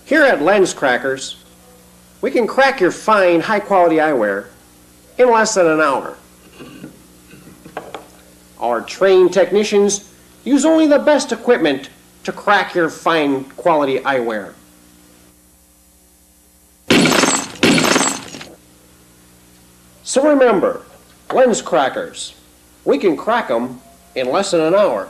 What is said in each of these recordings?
Here at Lens Crackers, we can crack your fine, high-quality eyewear in less than an hour. Our trained technicians use only the best equipment to crack your fine quality eyewear. So remember, Lens Crackers, we can crack them in less than an hour.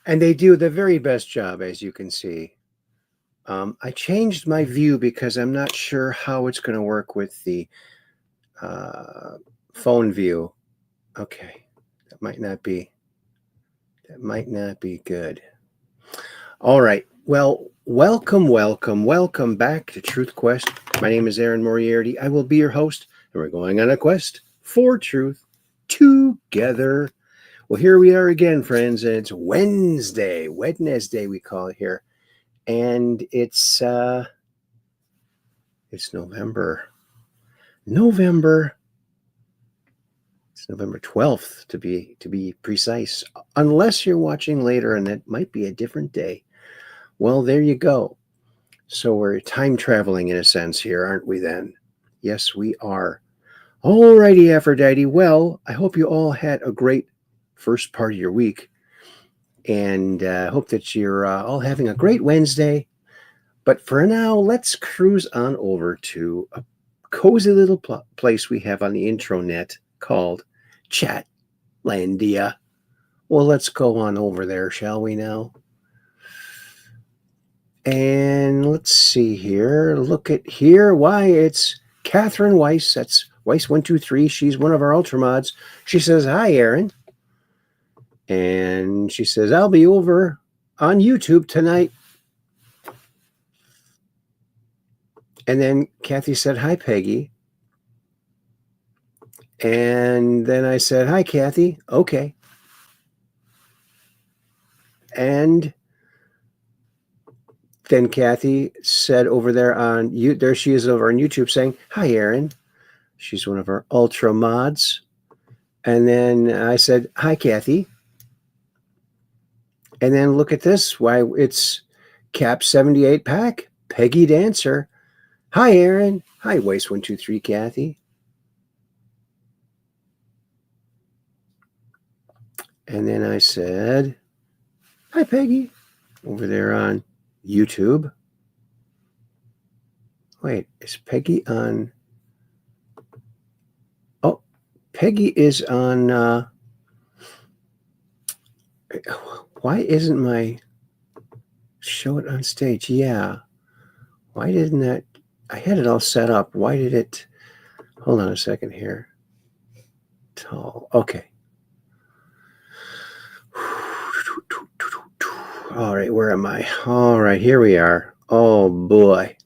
And they do the very best job, as you can see. I changed my view because I'm not sure how it's going to work with the phone view. Okay, that might not be good. All right. Well, welcome back to Truth Quest. My name is Aaron Moriarity. I will be your host, and we're going on a quest for truth together. Well, here we are again, friends, and it's Wednesday we call it here, and it's November. It's November 12th to be precise, unless you're watching later, and that might be a different day. Well, there you go. So we're time traveling in a sense here, aren't we? Then, yes, we are. Alrighty, Aphrodite. Well, I hope you all had a great first part of your week, and hope that you're all having a great Wednesday. But for now, let's cruise on over to a cozy little place we have on the intranet called Chatlandia. Well, let's go on over there, shall we now? And let's see here. Look at here. Why, it's Catherine Weiss. That's Weiss123. She's one of our Ultramods. She says, "Hi, Aaron." And she says, "I'll be over on YouTube tonight." And then Kathy said, "Hi, Peggy." And then I said, "Hi, Kathy." Okay. And then Kathy said over there on there she is over on YouTube saying, "Hi, Aaron." She's one of our Ultra mods. And then I said, "Hi, Kathy." And then look at this. Why, it's Cap 78 Pack, Peggy Dancer. "Hi, Aaron." "Hi, Waste123, Kathy." And then I said, "Hi, Peggy," over there on YouTube. Wait, is Peggy on? Oh, Peggy is on. Why isn't my show it on stage? Yeah. Why didn't that? I had it all set up. Why did it? Hold on a second here. Tall. Okay. All right, where am I? All right, here we are. Oh, boy.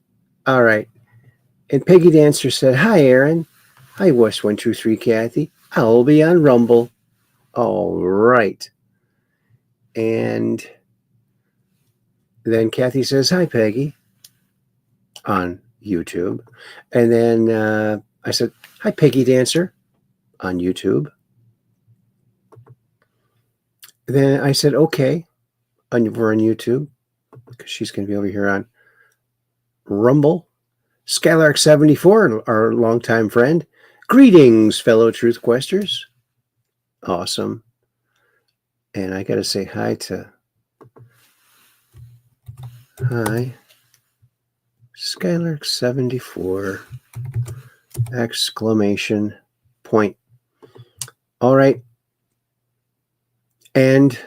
All right. And Peggy Dancer said, "Hi, Aaron." "Hi, West123, Kathy. I'll be on Rumble." All right. And then Kathy says, "Hi, Peggy," on YouTube. And then I said, "Hi, Peggy Dancer," on YouTube. And then I said, "Okay," over on YouTube, because she's going to be over here on Rumble. Skylark74, our longtime friend. "Greetings, fellow Truth Questers." Awesome. And I got to say hi to Skylark74, exclamation point. All right. And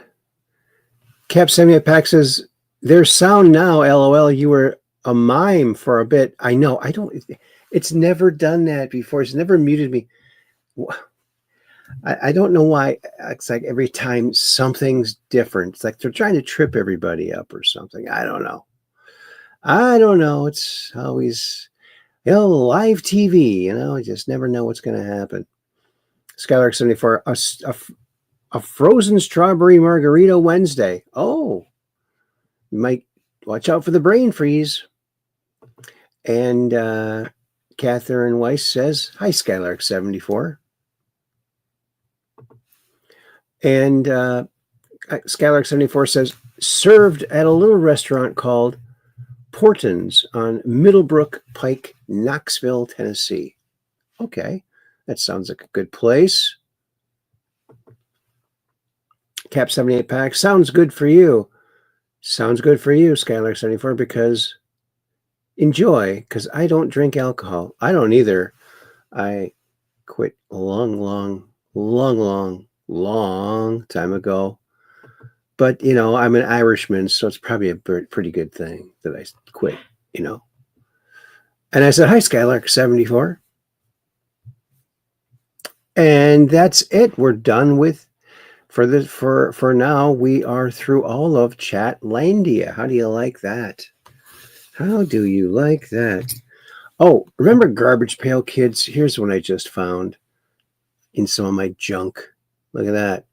Cap 78 Pack says, "There's sound now, LOL. You were a mime for a bit." I know. It's never done that before. It's never muted me. I don't know why. It's like every time something's different. It's like they're trying to trip everybody up or something. I don't know. It's always, live TV, you just never know what's going to happen. Skylark74, a frozen strawberry margarita Wednesday. Oh, you might watch out for the brain freeze. And Catherine Weiss says, hi, Skylark74. And Skylark74 says, served at a little restaurant called Porton's on Middlebrook Pike, Knoxville, Tennessee. Okay, that sounds like a good place. Cap 78 pack, sounds good for you. Sounds good for you, Skylark74, because enjoy, because I don't drink alcohol. I don't either. I quit a long time ago. But, you know, I'm an Irishman, so it's probably a pretty good thing that I quit, you know. And I said, hi, Skylark74. And that's it. We're done with, for now, we are through all of Chatlandia. How do you like that? How do you like that? Oh, remember Garbage Pail Kids? Here's one I just found in some of my junk. Look at that.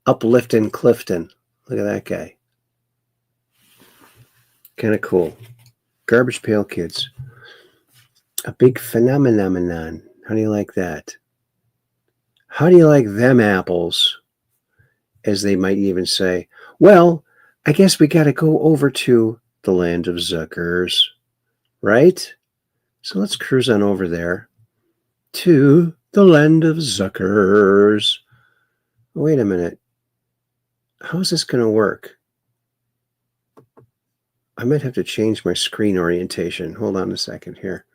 Uplifting Clifton. Look at that guy. Kind of cool. Garbage Pail Kids. A big phenomenon. How do you like that? How do you like them apples? As they might even say. Well, I guess we got to go over to the land of Zuckers, right? So let's cruise on over there to the land of Zuckers. Wait a minute. How's this going to work? I might have to change my screen orientation. Hold on a second here.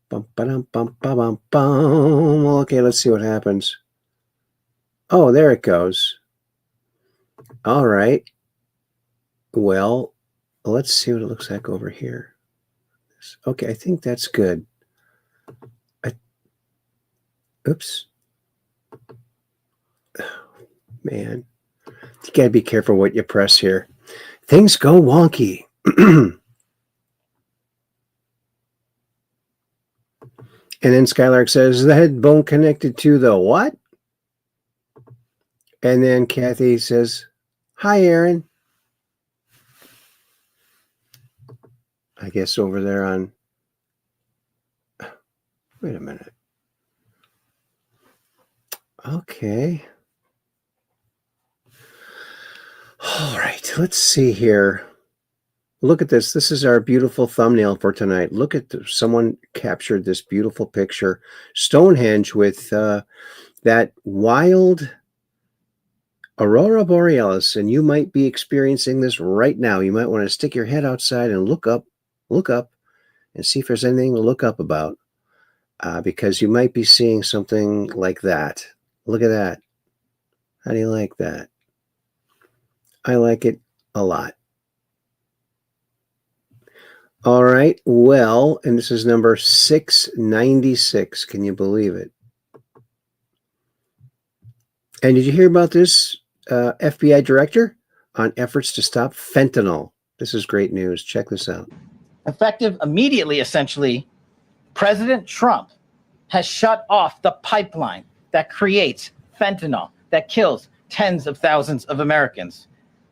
Bum, ba-dum, bum, ba-bum, bum. Okay, let's see what happens. Oh, there it goes. All right. Well, let's see what it looks like over here. Okay, I think that's good. Oops. Oh, man. You got to be careful what you press here. Things go wonky. And then Skylark says, the head bone connected to the what? And then Kathy says, hi, Aaron. I guess over there on, wait a minute. Okay. All right, let's see here. Look at this. This is our beautiful thumbnail for tonight. Look at someone captured this beautiful picture. Stonehenge with that wild aurora borealis, and you might be experiencing this right now. You might want to stick your head outside and look up, and see if there's anything to look up about, because you might be seeing something like that. Look at that. How do you like that? I like it a lot. All right. Well, and this is number 696. Can you believe it? And did you hear about this FBI director on efforts to stop fentanyl? This is great news. Check this out. Effective immediately, essentially, President Trump has shut off the pipeline that creates fentanyl that kills tens of thousands of Americans.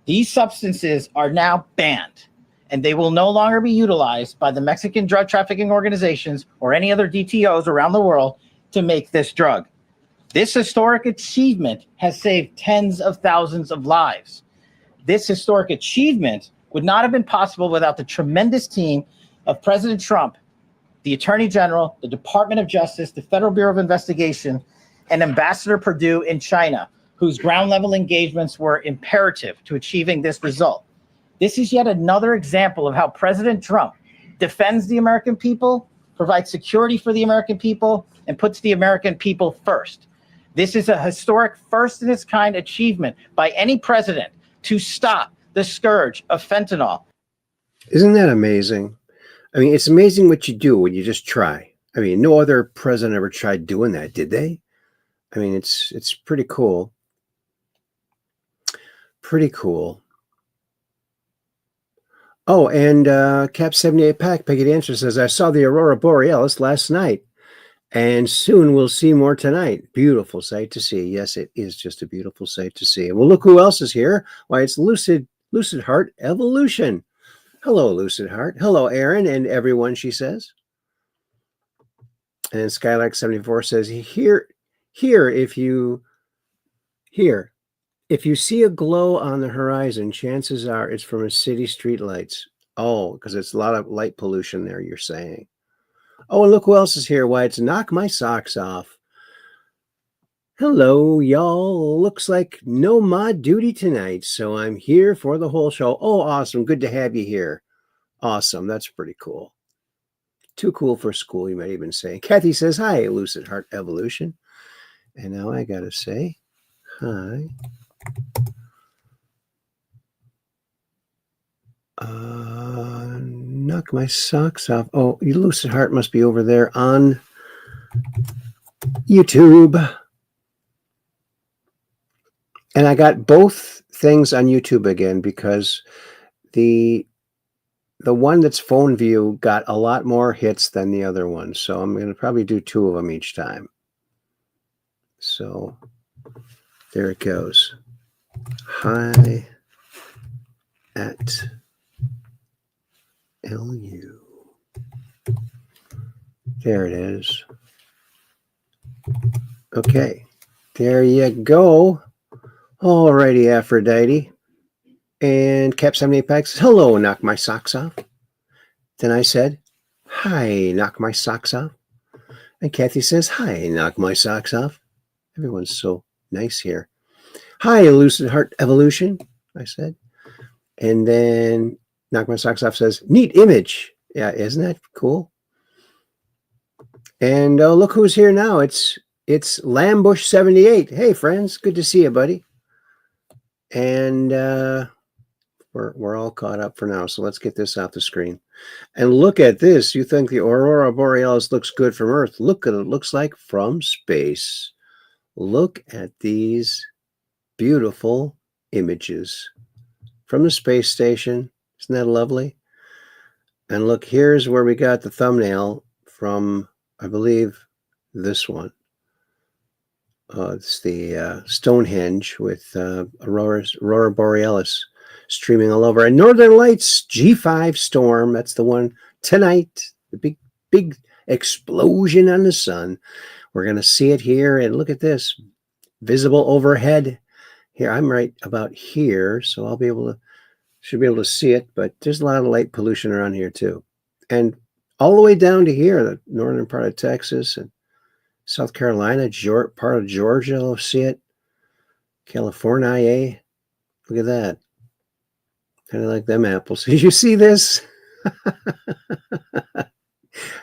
These substances are now banned, and they will no longer be utilized by the Mexican drug trafficking organizations or any other DTOs around the world to make this drug. This historic achievement has saved tens of thousands of lives. This historic achievement would not have been possible without the tremendous team of President Trump, the Attorney General, the Department of Justice, the Federal Bureau of Investigation, and Ambassador Perdue in China, whose ground-level engagements were imperative to achieving this result. This is yet another example of how President Trump defends the American people, provides security for the American people, and puts the American people first. This is a historic first-in-its-kind achievement by any president to stop the scourge of fentanyl. Isn't that amazing? I mean, it's amazing what you do when you just try. I mean, no other president ever tried doing that, did they? I mean, it's pretty cool. Pretty cool. Oh, and Cap 78 Pack, Peggy Dancer says, I saw the Aurora Borealis last night And soon we'll see more tonight. Beautiful sight to see. Yes, it is just a beautiful sight to see. Well, look who else is here. Why, it's Lucid Heart Evolution. Hello, Lucid Heart. Hello, Aaron and everyone, she says. And Skylark74 says, here, if you see a glow on the horizon, chances are it's from a city street lights. Oh, because it's a lot of light pollution there, you're saying. Oh, and look who else is here. Why, it's Knock My Socks Off. Hello, y'all. Looks like no mod duty tonight, so I'm here for the whole show. Oh, awesome. Good to have you here. Awesome. That's pretty cool. Too cool for school, you might even say. Kathy says, hi, Lucid Heart Evolution. And now I got to say, hi. Knock my socks off. Oh, you Lucid Heart must be over there on YouTube. And I got both things on YouTube again because the one that's phone view got a lot more hits than the other one. So I'm going to probably do 2 of them each time. So there it goes. Hi at LU. There it is. Okay. There you go. Alrighty, Aphrodite. And Cap 78 Pack says, hello, Knock My Socks Off. Then I said, hi, Knock My Socks Off. And Kathy says, hi, Knock My Socks Off. Everyone's so nice here. Hi, Lucid Heart Evolution, I said. And then Knock My Socks Off says, neat image. Yeah, isn't that cool? And look who's here now. It's Lambush 78. Hey, friends, good to see you, buddy. And we're all caught up for now. So let's get this off the screen. And look at this. You think the Aurora Borealis looks good from Earth? Look at it. It looks like from space. Look at these beautiful images from the space station. Isn't that lovely? And look, here's where we got the thumbnail from, I believe, this one. It's the Stonehenge with Aurora Borealis streaming all over. And Northern Lights G5 storm. That's the one tonight. The big explosion on the sun. We're going to see it here. And look at this. Visible overhead. Here, I'm right about here, so I'll be able to, should be able to see it. But there's a lot of light pollution around here too. And all the way down to here, the northern part of Texas and South Carolina, part of Georgia, I'll see it. California, look at that. Kind of like them apples. Did you see this?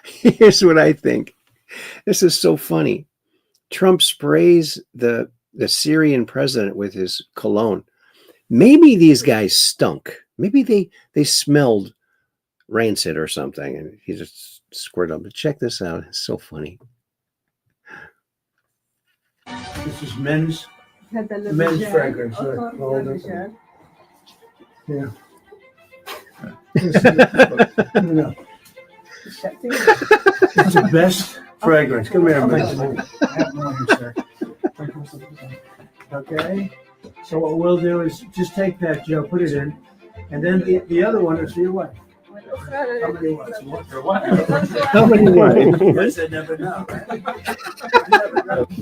Here's what I think. This is so funny. Trump sprays the Syrian president with his cologne. Maybe these guys stunk. Maybe they smelled rancid or something, and he just squirted up. But check this out. It's so funny. This is men's fragrance. Yeah. It's the best fragrance. Come here, man. Okay. So what we'll do is just take that, Joe, put it in, and then the other one is for your wife. How many wives? One for what? How many wives? I never know, right?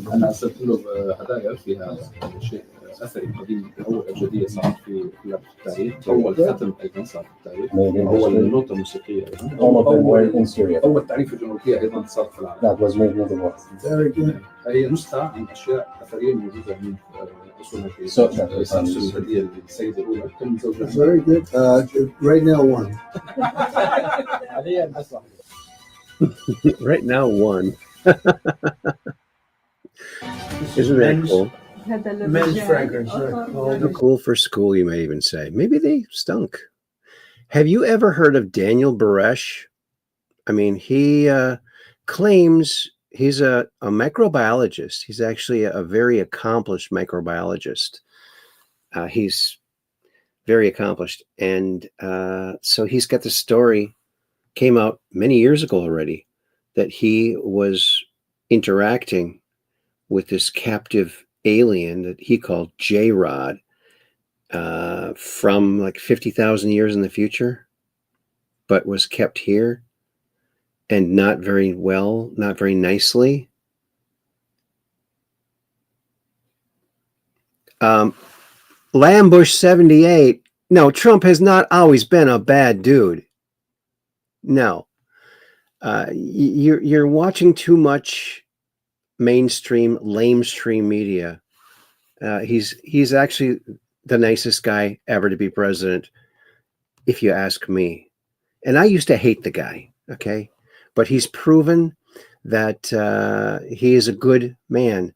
أنا أرسلت له هدايا فيها شيء أثري قديم، أول أبجدية صارت في التاريخ، أول ختم أيضا صار في التاريخ، أول نوتة موسيقية أيضا، أول تعريف جمهورية أيضا صار في العالم. That was made in the world. Very good. هي نسخة عن أشياء أثرية موجودة من أصولها في الهدية للسيدة الأولى كم زوجها. Very good. Right now, one. Right now, one. Isn't that cool? Men's fragrance. Right. Cool for school, you might even say. Maybe they stunk. Have you ever heard of Daniel Baresh? I mean, he claims he's a microbiologist. He's actually a very accomplished microbiologist. He's very accomplished. And so he's got the story, came out many years ago already, that he was interacting with this captive alien that he called J-Rod from like 50,000 years in the future, but was kept here and not very well, not very nicely. Lambush 78. No, Trump has not always been a bad dude. No. You're watching too much mainstream, lamestream media. He's actually the nicest guy ever to be president, if you ask me. And I used to hate the guy, okay? But he's proven that he is a good man.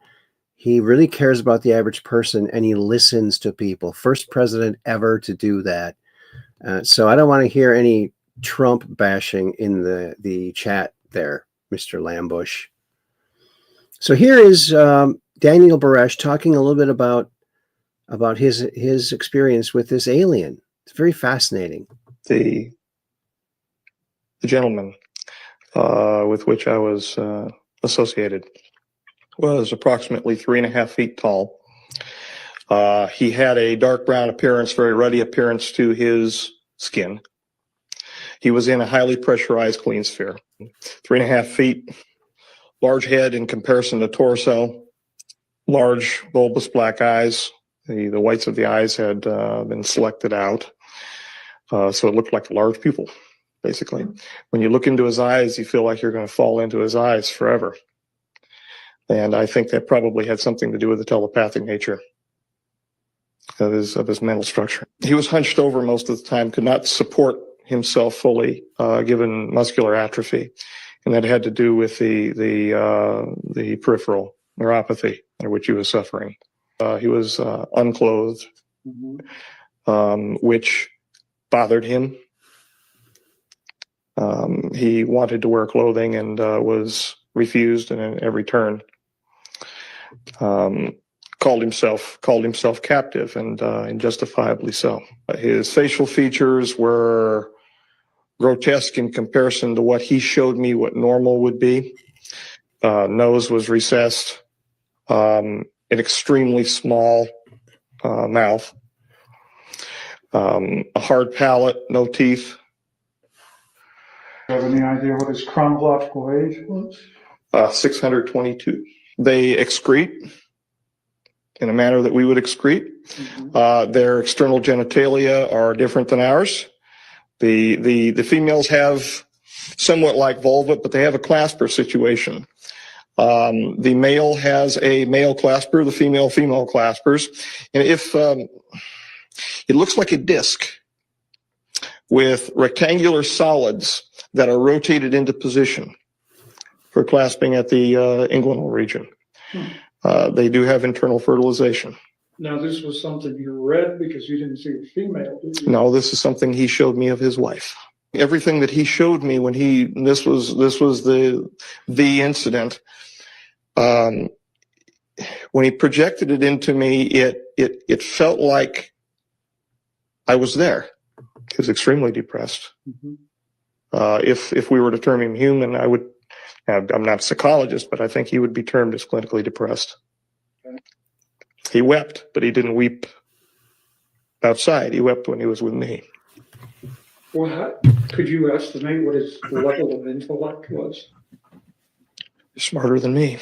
He really cares about the average person, and he listens to people. First president ever to do that. So I don't want to hear any Trump bashing in the chat there, Mr. Lambush. So here is Daniel Baresh talking a little bit about his experience with this alien. It's very fascinating. The gentleman with which I was associated was approximately 3.5 feet tall. He had a dark brown appearance, very ruddy appearance to his skin. He was in a highly pressurized clean sphere. 3.5 feet, large head in comparison to torso, large bulbous black eyes. The whites of the eyes had been selected out. So it looked like a large pupil, basically. When you look into his eyes, you feel like you're going to fall into his eyes forever. And I think that probably had something to do with the telepathic nature of his mental structure. He was hunched over most of the time, could not support himself fully, given muscular atrophy. And that had to do with the peripheral neuropathy under which he was suffering. He was unclothed, which bothered him. He wanted to wear clothing and was refused in every turn. Called himself captive, and justifiably so. His facial features were grotesque in comparison to what he showed me what normal would be. Nose was recessed, an extremely small mouth, a hard palate, no teeth. Do you have any idea what his chronological age was? 622. They excrete in a manner that we would excrete. Their external genitalia are different than ours. The females have somewhat like vulva, but they have a clasper situation. The male has a male clasper, the female claspers. And if it looks like a disc with rectangular solids that are rotated into position for clasping at the inguinal region. They do have internal fertilization. Now, this was something you read because you didn't see a female, did you? No, this is something he showed me of his wife. Everything that he showed me when this was the incident. When he projected it into me, it felt like I was there. He was extremely depressed. If we were to term him human, I'm not a psychologist, but I think he would be termed as clinically depressed. He wept, but he didn't weep outside. He wept when he was with me. Well, could you estimate what his level of intellect was? Smarter than me.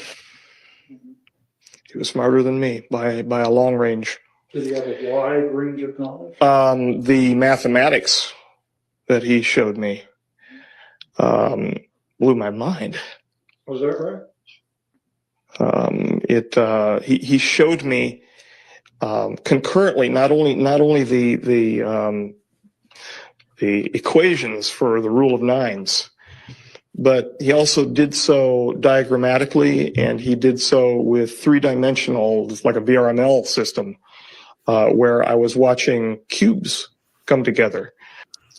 He was smarter than me by a long range. Did he have a wide range of knowledge? The mathematics that he showed me blew my mind. Was that right? He showed me concurrently not only the equations for the rule of nines, but he also did so diagrammatically, and he did so with three-dimensional, like a VRML system, where I was watching cubes come together.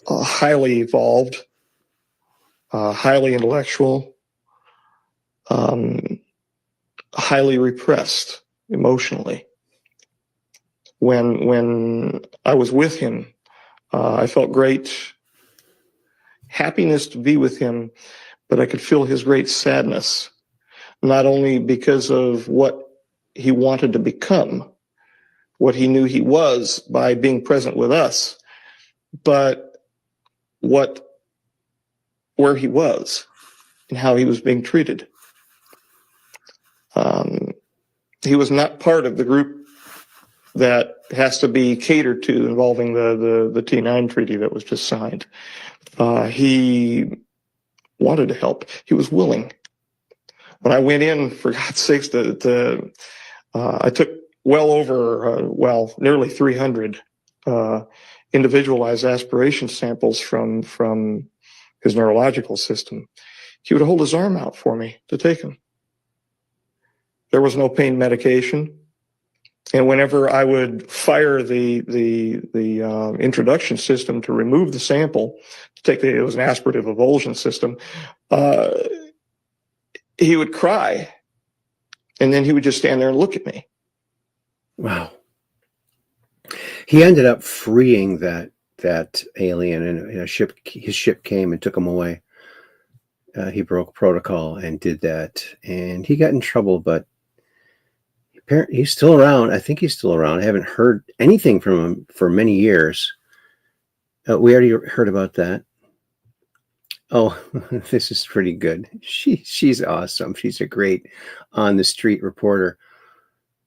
Highly evolved, highly intellectual, highly repressed emotionally. When I was with him, I felt great happiness to be with him, but I could feel his great sadness not only because of what he wanted to become, what he knew he was by being present with us, but where he was and how he was being treated. He was not part of the group that has to be catered to involving the T9 treaty that was just signed. He wanted to help. He was willing. When I went in, for God's sakes, I took well over, nearly 300 individualized aspiration samples from his neurological system. He would hold his arm out for me to take them. There was no pain medication. And whenever I would fire the introduction system to remove the sample, it was an aspirative avulsion system, he would cry. And then he would just stand there and look at me. Wow. He ended up freeing that alien, and his ship came and took him away. He broke protocol and did that, and he got in trouble, but apparently he's still around. I think he's still around. I haven't heard anything from him for many years. We already heard about that. Oh, this is pretty good. She's awesome. She's a great on the street reporter,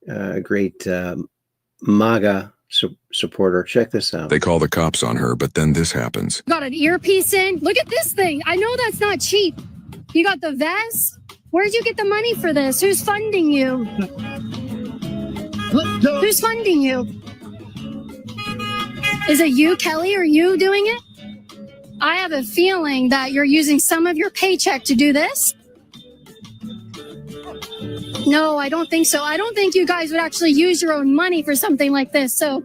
a great MAGA supporter. Check this out. They call the cops on her, but then this happens. Got an earpiece in. Look at this thing. I know that's not cheap. You got the vest. Where'd you get the money for this? Who's funding you? Who's funding you? Is it you, Kelly? Are you doing it? I have a feeling that you're using some of your paycheck to do this. No, I don't think so. I don't think you guys would actually use your own money for something like this. So,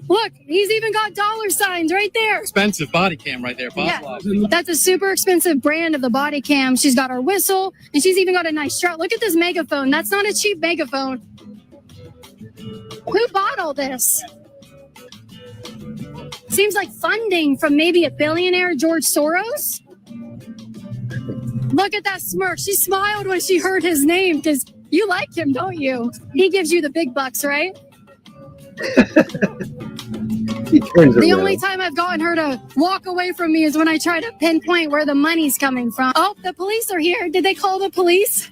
look, he's even got dollar signs right there. Expensive body cam right there. Yeah, that's a super expensive brand of the body cam. She's got her whistle, and she's even got a nice strap. Look at this megaphone. That's not a cheap megaphone. Who bought all this? Seems like funding from maybe a billionaire, George Soros. Look at that smirk. She smiled when she heard his name because you like him, don't you? He gives you the big bucks, right? The only time I've gotten her to walk away from me is when I try to pinpoint where the money's coming from. Oh, the police are here. Did they call the police?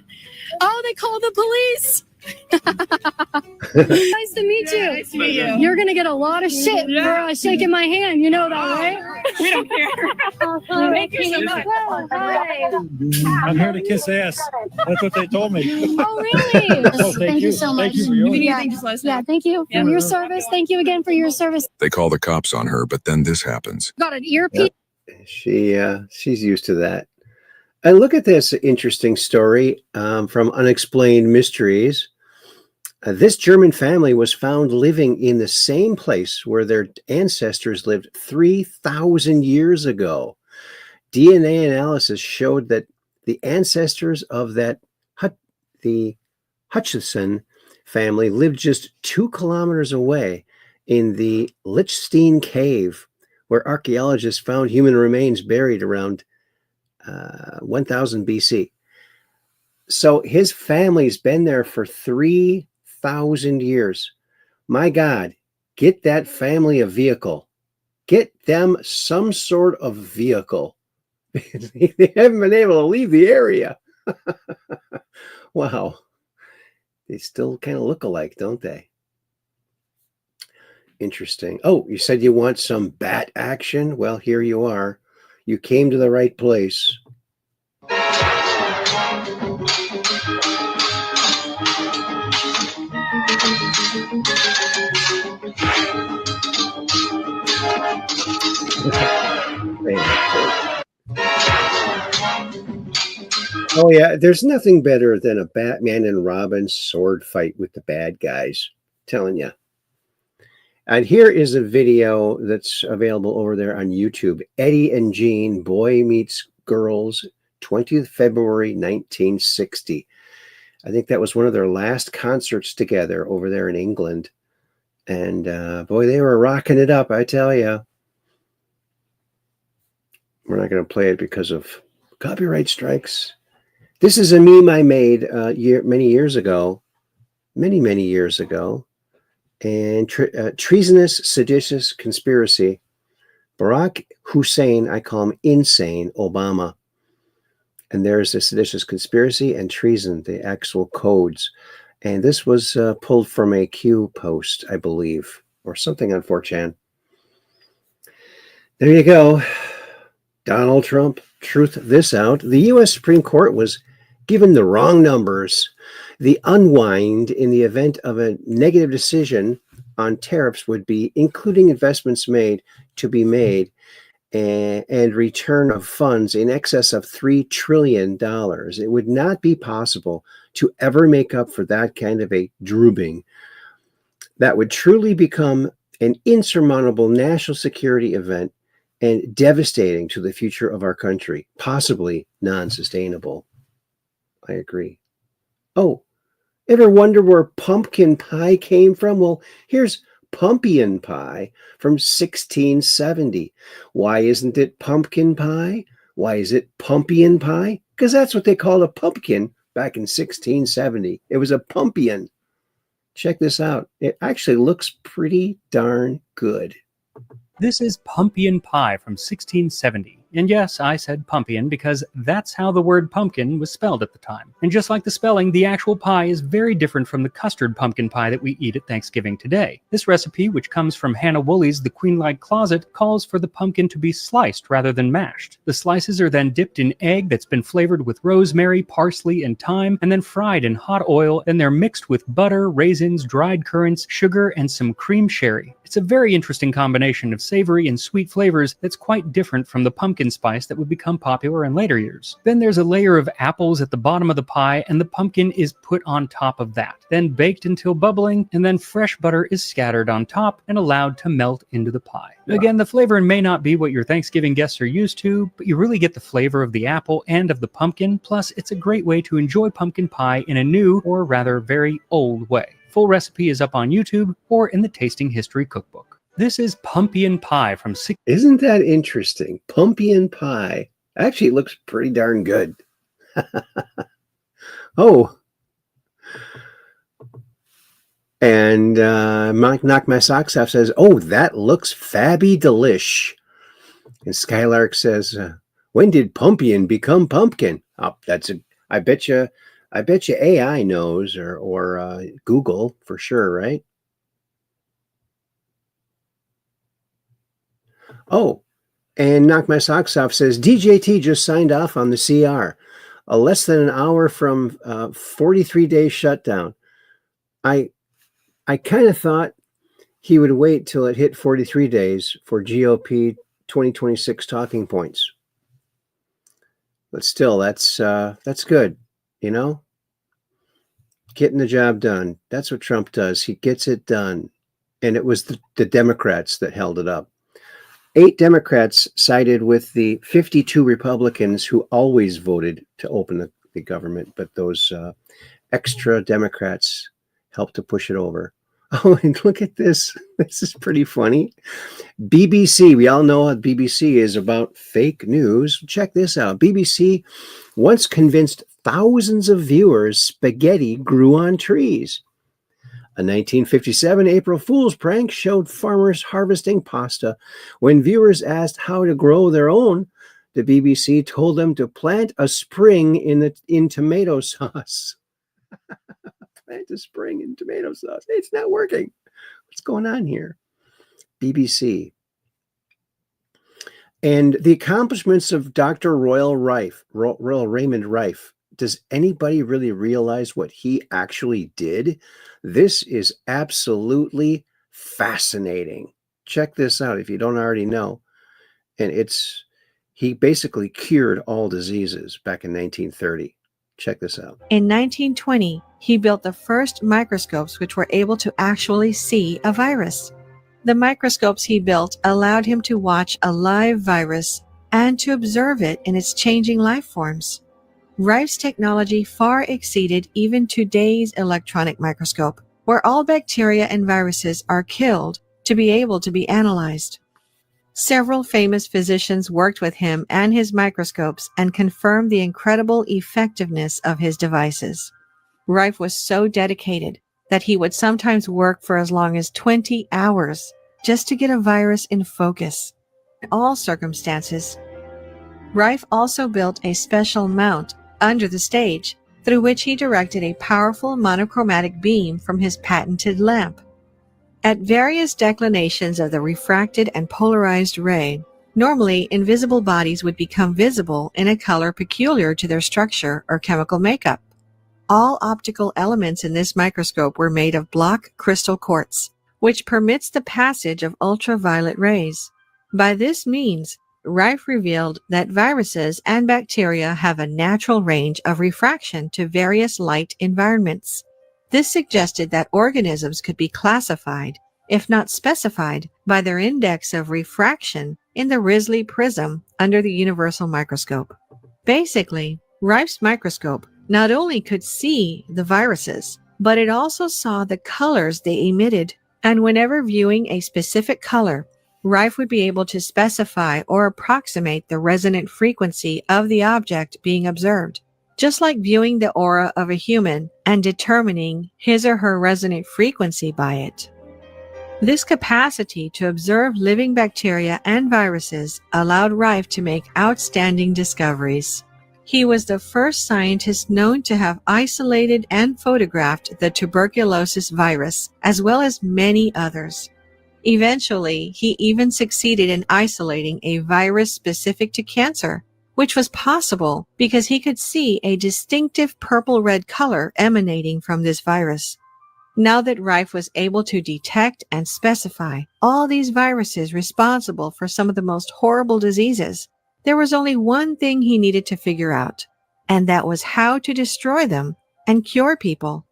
Oh, they called the police. Nice to meet you. Nice to meet you. You're gonna get a lot of shit for shaking my hand. You know that, right? We don't care. Thank you so much. Hi. I'm here to kiss ass. That's what they told me. Oh, really? So Thank you so much. Thank you for yours. Yeah, thank you for your service. Thank you again for your service. They call the cops on her, but then this happens. Got an earpiece. She's used to that. And look at this interesting story from Unexplained Mysteries. This German family was found living in the same place where their ancestors lived 3,000 years ago. DNA analysis showed that the ancestors of the Hutchison family lived just 2 kilometers away in the Lichtenstein cave, where archaeologists found human remains buried around 1000 BC. So his family's been there for 3,000 years. My God, get that family a vehicle. Get them some sort of vehicle. They haven't been able to leave the area. Wow. They still kind of look alike, don't they? Interesting. Oh, you said you want some bat action? Well, here you are. You came to the right place. Oh yeah, there's nothing better than a Batman and Robin sword fight with the bad guys. I'm telling you. And here is a video that's available over there on YouTube. Eddie and Jean, Boy Meets Girls, 20th February 1960. I think that was one of their last concerts together over there in England. And boy, they were rocking it up, I tell you. We're not going to play it because of copyright strikes. This is a meme I made many years ago, many years ago. And treasonous, seditious conspiracy. Barack Hussein, I call him insane, Obama. And there's the seditious conspiracy and treason, the actual codes. And this was pulled from a Q post, I believe, or something on 4chan. There you go. Donald Trump, truth this out. The U.S. Supreme Court was given the wrong numbers. The unwind in the event of a negative decision on tariffs would be including investments made to be made and return of funds in excess of $3 trillion. It would not be possible to ever make up for that kind of a droobing. That would truly become an insurmountable national security event and devastating to the future of our country, possibly non-sustainable. I agree. Oh, ever wonder where pumpkin pie came from? Well, here's pumpkin pie from 1670. Why isn't it pumpkin pie? Why is it pumpkin pie? Because that's what they called a pumpkin back in 1670. It was a pumpkin. Check this out. It actually looks pretty darn good. This is pumpkin pie from 1670. And yes, I said pumpkin because that's how the word pumpkin was spelled at the time. And just like the spelling, the actual pie is very different from the custard pumpkin pie that we eat at Thanksgiving today. This recipe, which comes from Hannah Woolley's The Queen-like Closet, calls for the pumpkin to be sliced rather than mashed. The slices are then dipped in egg that's been flavored with rosemary, parsley, and thyme, and then fried in hot oil. Then they're mixed with butter, raisins, dried currants, sugar, and some cream sherry. It's a very interesting combination of savory and sweet flavors that's quite different from the pumpkin spice that would become popular in later years. Then there's a layer of apples at the bottom of the pie, and the pumpkin is put on top of that, then baked until bubbling, and then fresh butter is scattered on top and allowed to melt into the pie. Again, the flavor may not be what your Thanksgiving guests are used to, but you really get the flavor of the apple and of the pumpkin, plus it's a great way to enjoy pumpkin pie in a new, or rather very old way. Full recipe is up on YouTube or in the Tasting History Cookbook. This is pumpkin pie from Isn't that interesting? Pumpkin pie. Actually, it looks pretty darn good. Oh. And Knock My Socks Off says, oh, that looks fabby delish. And Skylark says, when did pumpkin become pumpkin? Oh, I bet you AI knows or Google for sure, right? Oh, and Knock My Socks Off says, DJT just signed off on the CR. Less than an hour from 43-day shutdown. I kind of thought he would wait till it hit 43 days for GOP 2026 talking points. But still, that's good, you know? Getting the job done. That's what Trump does. He gets it done. And it was the Democrats that held it up. 8 Democrats sided with the 52 Republicans who always voted to open the government, but those extra Democrats helped to push it over. Oh, and look at this. This is pretty funny. BBC, we all know what BBC is about fake news. Check this out. BBC once convinced thousands of viewers spaghetti grew on trees. A 1957 April Fool's prank showed farmers harvesting pasta. When viewers asked how to grow their own, the BBC told them to plant a spring in tomato sauce. Plant a spring in tomato sauce. It's not working. What's going on here? BBC. And the accomplishments of Dr. Royal Raymond Rife. Does anybody really realize what he actually did? This is absolutely fascinating. Check this out if you don't already know. And he basically cured all diseases back in 1930. Check this out. In 1920, he built the first microscopes which were able to actually see a virus. The microscopes he built allowed him to watch a live virus and to observe it in its changing life forms. Rife's technology far exceeded even today's electronic microscope, where all bacteria and viruses are killed to be able to be analyzed. Several famous physicians worked with him and his microscopes and confirmed the incredible effectiveness of his devices. Rife was so dedicated that he would sometimes work for as long as 20 hours just to get a virus in focus. In all circumstances, Rife also built a special mount under the stage through which he directed a powerful monochromatic beam from his patented lamp. At various declinations of the refracted and polarized ray, normally invisible bodies would become visible in a color peculiar to their structure or chemical makeup. All optical elements in this microscope were made of block crystal quartz, which permits the passage of ultraviolet rays. By this means, Rife revealed that viruses and bacteria have a natural range of refraction to various light environments. This suggested that organisms could be classified, if not specified, by their index of refraction in the Risley prism under the universal microscope. Basically, Rife's microscope not only could see the viruses, but it also saw the colors they emitted, and whenever viewing a specific color, Rife would be able to specify or approximate the resonant frequency of the object being observed, just like viewing the aura of a human and determining his or her resonant frequency by it. This capacity to observe living bacteria and viruses allowed Rife to make outstanding discoveries. He was the first scientist known to have isolated and photographed the tuberculosis virus, as well as many others. Eventually, he even succeeded in isolating a virus specific to cancer, which was possible because he could see a distinctive purple-red color emanating from this virus. Now that Rife was able to detect and specify all these viruses responsible for some of the most horrible diseases, there was only one thing he needed to figure out, and that was how to destroy them and cure people.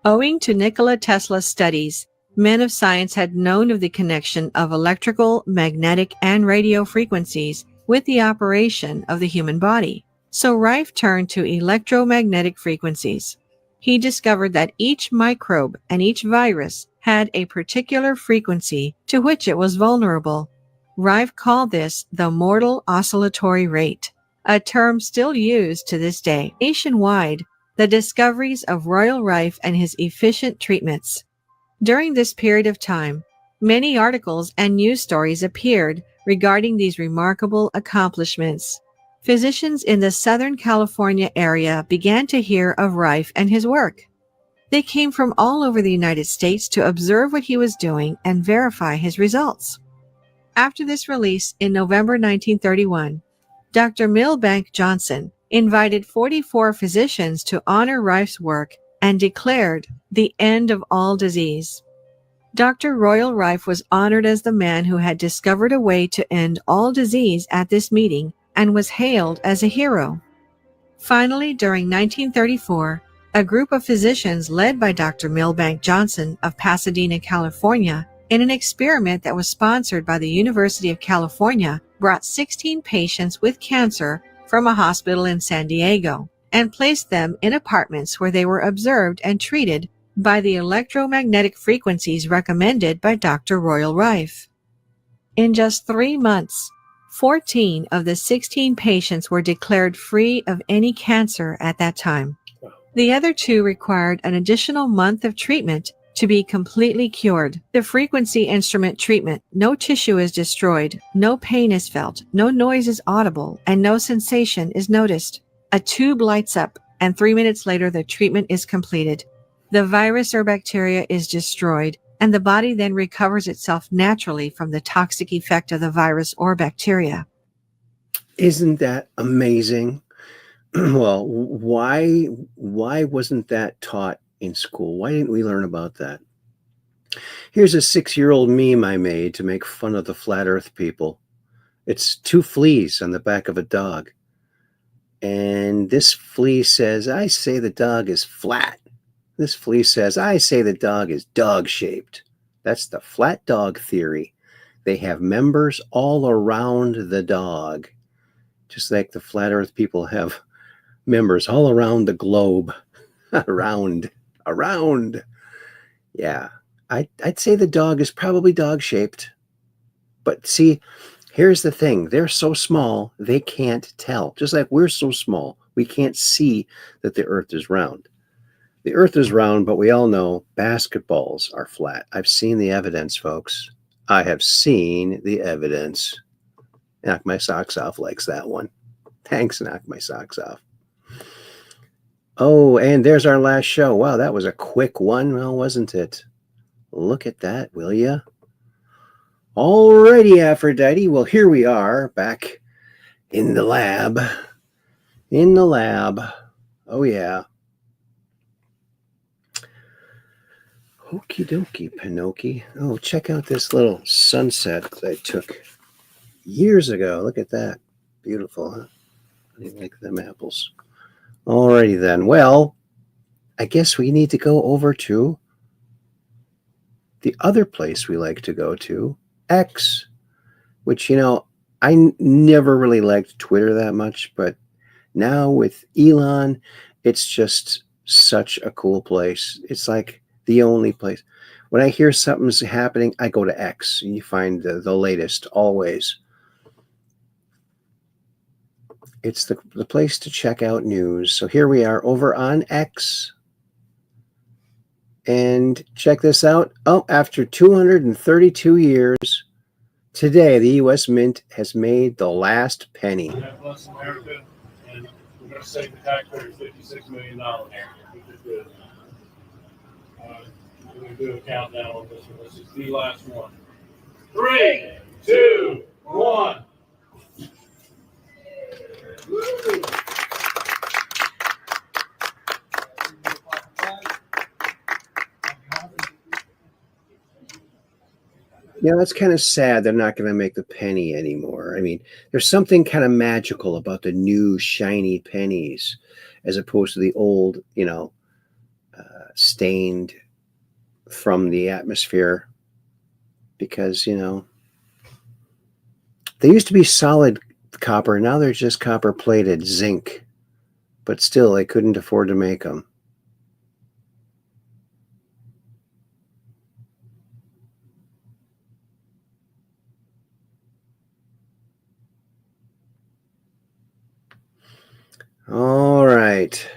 Owing to Nikola Tesla's studies, men of science had known of the connection of electrical, magnetic, and radio frequencies with the operation of the human body. So Rife turned to electromagnetic frequencies. He discovered that each microbe and each virus had a particular frequency to which it was vulnerable. Rife called this the mortal oscillatory rate, a term still used to this day. Nationwide, the discoveries of Royal Rife and his efficient treatments. During this period of time, many articles and news stories appeared regarding these remarkable accomplishments. Physicians in the Southern California area began to hear of Rife and his work. They came from all over the United States to observe what he was doing and verify his results. After this release in November 1931, Dr. Milbank Johnson invited 44 physicians to honor Rife's work and declared the end of all disease. Dr. Royal Rife was honored as the man who had discovered a way to end all disease at this meeting and was hailed as a hero. Finally, during 1934, a group of physicians led by Dr. Milbank Johnson of Pasadena, California, in an experiment that was sponsored by the University of California, brought 16 patients with cancer from a hospital in San Diego and placed them in apartments where they were observed and treated by the electromagnetic frequencies recommended by Dr. Royal Rife. In just 3 months, 14 of the 16 patients were declared free of any cancer at that time. The other 2 required an additional month of treatment to be completely cured. The frequency instrument treatment, no tissue is destroyed, no pain is felt, no noise is audible, and no sensation is noticed. A tube lights up, and 3 minutes later the treatment is completed. The virus or bacteria is destroyed, and the body then recovers itself naturally from the toxic effect of the virus or bacteria. Isn't that amazing? Well, why wasn't that taught in school? Why didn't we learn about that? Here's a 6-year-old meme I made to make fun of the flat earth people. It's 2 fleas on the back of a dog. And this flea says, I say the dog is flat. This flea says, I say the dog is dog-shaped. That's the flat dog theory. They have members all around the dog, just like the flat earth people have members all around the globe. around. Yeah. I'd say the dog is probably dog-shaped, But see, here's the thing. They're so small, they can't tell. Just like we're so small, we can't see that the Earth is round. The Earth is round, but we all know basketballs are flat. I've seen the evidence, folks. I have seen the evidence. Knock My Socks Off likes that one. Thanks, Knock My Socks Off. Oh, and there's our last show. Wow, that was a quick one, well, wasn't it? Look at that, will ya? Alrighty, Aphrodite. Well, here we are, back in the lab. In the lab. Oh, yeah. Okie dokie, Pinocchio. Oh, check out this little sunset that I took years ago. Look at that. Beautiful, huh? I didn't like them apples. Alrighty then. Well, I guess we need to go over to the other place we like to go to, X, which, you know, I never really liked Twitter that much, but now with Elon, it's just such a cool place. It's like the only place. When I hear something's happening, I go to X and you find the latest always. It's the place to check out news. So here we are over on X. And check this out. Oh, after 232 years, today the U.S. Mint has made the last penny. God bless America, and we're going to save the taxpayers $56 million, which is good. We're going to do a countdown on this one. This is the last one. 3, 2, 1. You know, it's kind of sad they're not going to make the penny anymore. I mean, there's something kind of magical about the new shiny pennies as opposed to the old, you know, stained from the atmosphere. Because, you know, they used to be solid copper. Now they're just copper plated zinc. But still, they couldn't afford to make them. All right.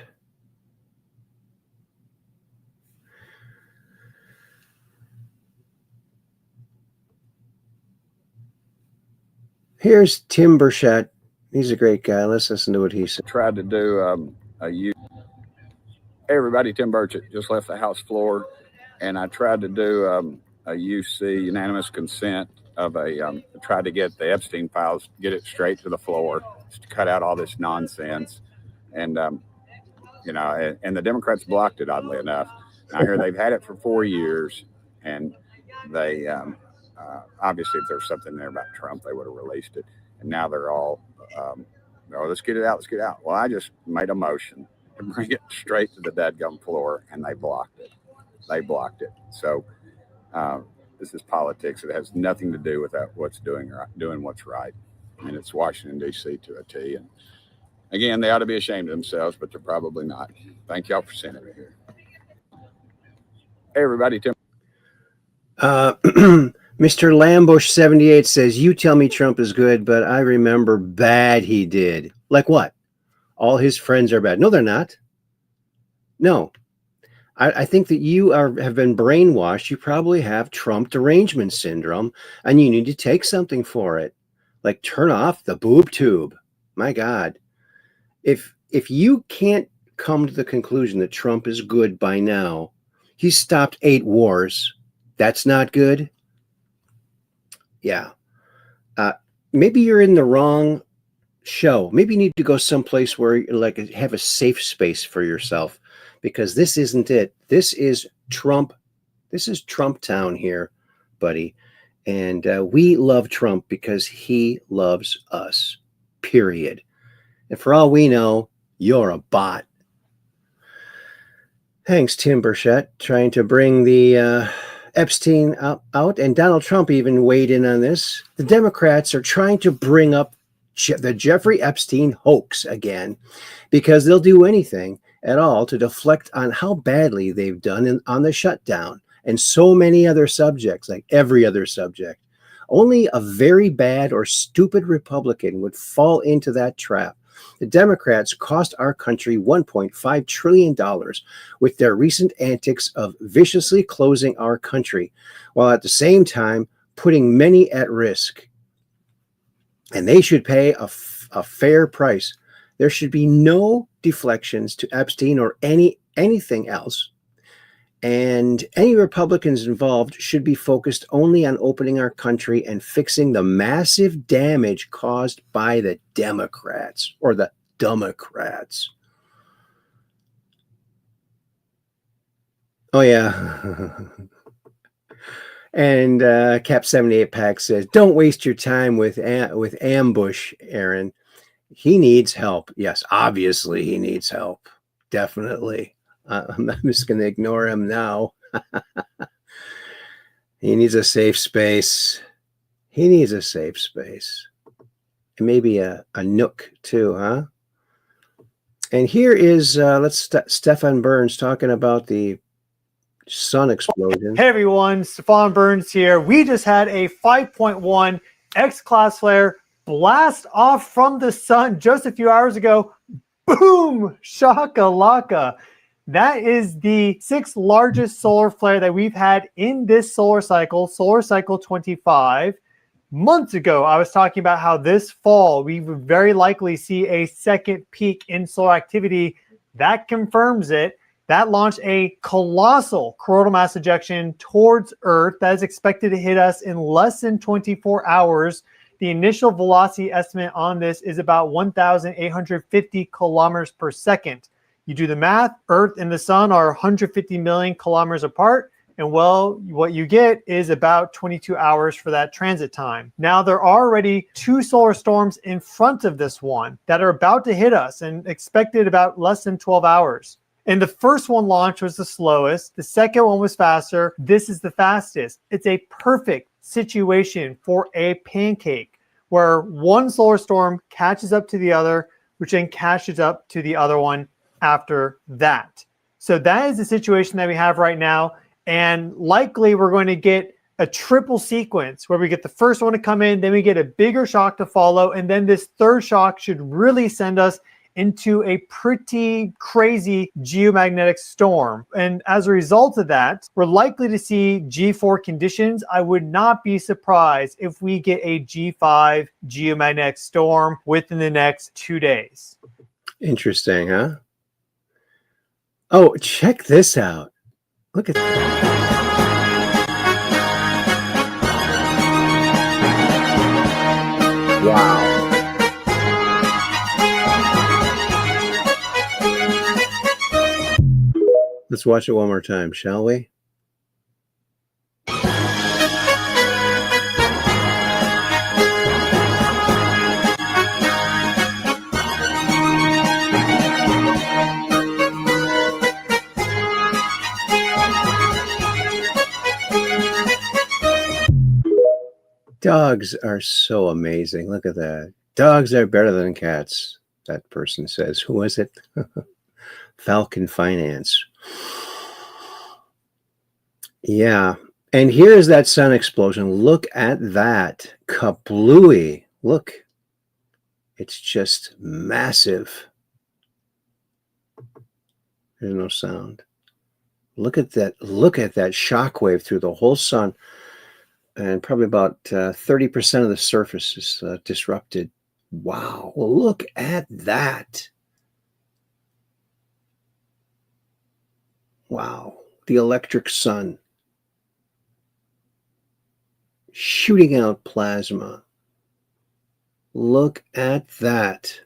Here's Tim Burchett. He's a great guy. Let's listen to what he said. Tried to do hey everybody, Tim Burchett just left the House floor, and I tried to do a UC, unanimous consent, of tried to get the Epstein files, get it straight to the floor, just to cut out all this nonsense. And, you know, and the Democrats blocked it, oddly enough. And I hear they've had it for 4 years, and they obviously, if there's something there about Trump, they would have released it. And now they're all, oh, let's get it out, let's get it out. Well, I just made a motion to bring it straight to the dadgum floor, and they blocked it. They blocked it. So this is politics. It has nothing to do with what's doing what's right. And it's Washington, D.C. to a T. And again, they ought to be ashamed of themselves, but they're probably not. Thank y'all for sending me here. Hey, everybody. Tim. Mr. Lambush 78 says, you tell me Trump is good, but I remember bad he did. Like what? All his friends are bad. No, they're not. No. I think that you have been brainwashed. You probably have Trump derangement syndrome, and you need to take something for it. Like turn off the boob tube. My God. If you can't come to the conclusion that Trump is good by now, he's stopped 8 wars. That's not good. Yeah. Maybe you're in the wrong show. Maybe you need to go someplace where you like have a safe space for yourself, because this isn't it. This is Trump. This is Trump town here, buddy. And we love Trump because he loves us, period. And for all we know, you're a bot. Thanks, Tim Burchett, trying to bring the Epstein out. And Donald Trump even weighed in on this. The Democrats are trying to bring up the Jeffrey Epstein hoax again, because they'll do anything at all to deflect on how badly they've done on the shutdown and so many other subjects, like every other subject. Only a very bad or stupid Republican would fall into that trap. The Democrats cost our country $1.5 trillion with their recent antics of viciously closing our country, while at the same time putting many at risk. And they should pay a fair price. There should be no deflections to Epstein or anything else. And any Republicans involved should be focused only on opening our country and fixing the massive damage caused by the Democrats or the Democrats. Oh, yeah. And Cap 78 Pack says, don't waste your time with Ambush, Aaron. He needs help. Yes, obviously he needs help. Definitely. I'm just going to ignore him now. He needs a safe space. He needs a safe space. And maybe a nook too, huh? And here is, Stefan Burns talking about the sun explosion. Hey everyone, Stefan Burns here. We just had a 5.1 X-class flare blast off from the sun just a few hours ago. Boom! Shakalaka. That is the 6th largest solar flare that we've had in this solar cycle 25. Months ago, I was talking about how this fall we would very likely see a second peak in solar activity. That confirms it. That launched a colossal coronal mass ejection towards Earth that is expected to hit us in less than 24 hours. The initial velocity estimate on this is about 1,850 kilometers per second. You do the math, Earth and the sun are 150 million kilometers apart, and well, what you get is about 22 hours for that transit time. Now, there are already 2 solar storms in front of this one that are about to hit us and expected about less than 12 hours. And the first one launch was the slowest. The second one was faster. This is the fastest. It's a perfect situation for a pancake where one solar storm catches up to the other, which then catches up to the other one after that. So that is the situation that we have right now. And likely we're going to get a triple sequence where we get the first one to come in, then we get a bigger shock to follow. And then this third shock should really send us into a pretty crazy geomagnetic storm. And as a result of that, we're likely to see G4 conditions. I would not be surprised if we get a G5 geomagnetic storm within the next 2 days. Interesting, huh? Oh, check this out. Look at that. Wow. Let's watch it one more time, shall we? Dogs are so amazing. Look at that. Dogs are better than cats, that person says. Who was it? Falcon Finance. Yeah. And here's that sun explosion. Look at that. Kablooey. Look. It's just massive. There's no sound. Look at that. Look at that shockwave through the whole sun. And probably about 30% of the surface is disrupted. Wow. Well, look at that. Wow. The electric sun shooting out plasma. Look at that.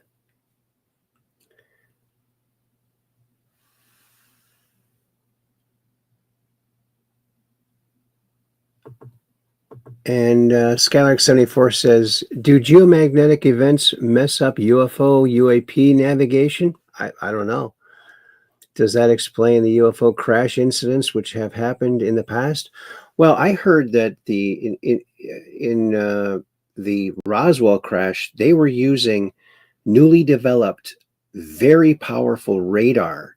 And Skylark74 says, do geomagnetic events mess up UFO, UAP navigation? I don't know. Does that explain the UFO crash incidents which have happened in the past? Well, I heard that in the Roswell crash, they were using newly developed, very powerful radar,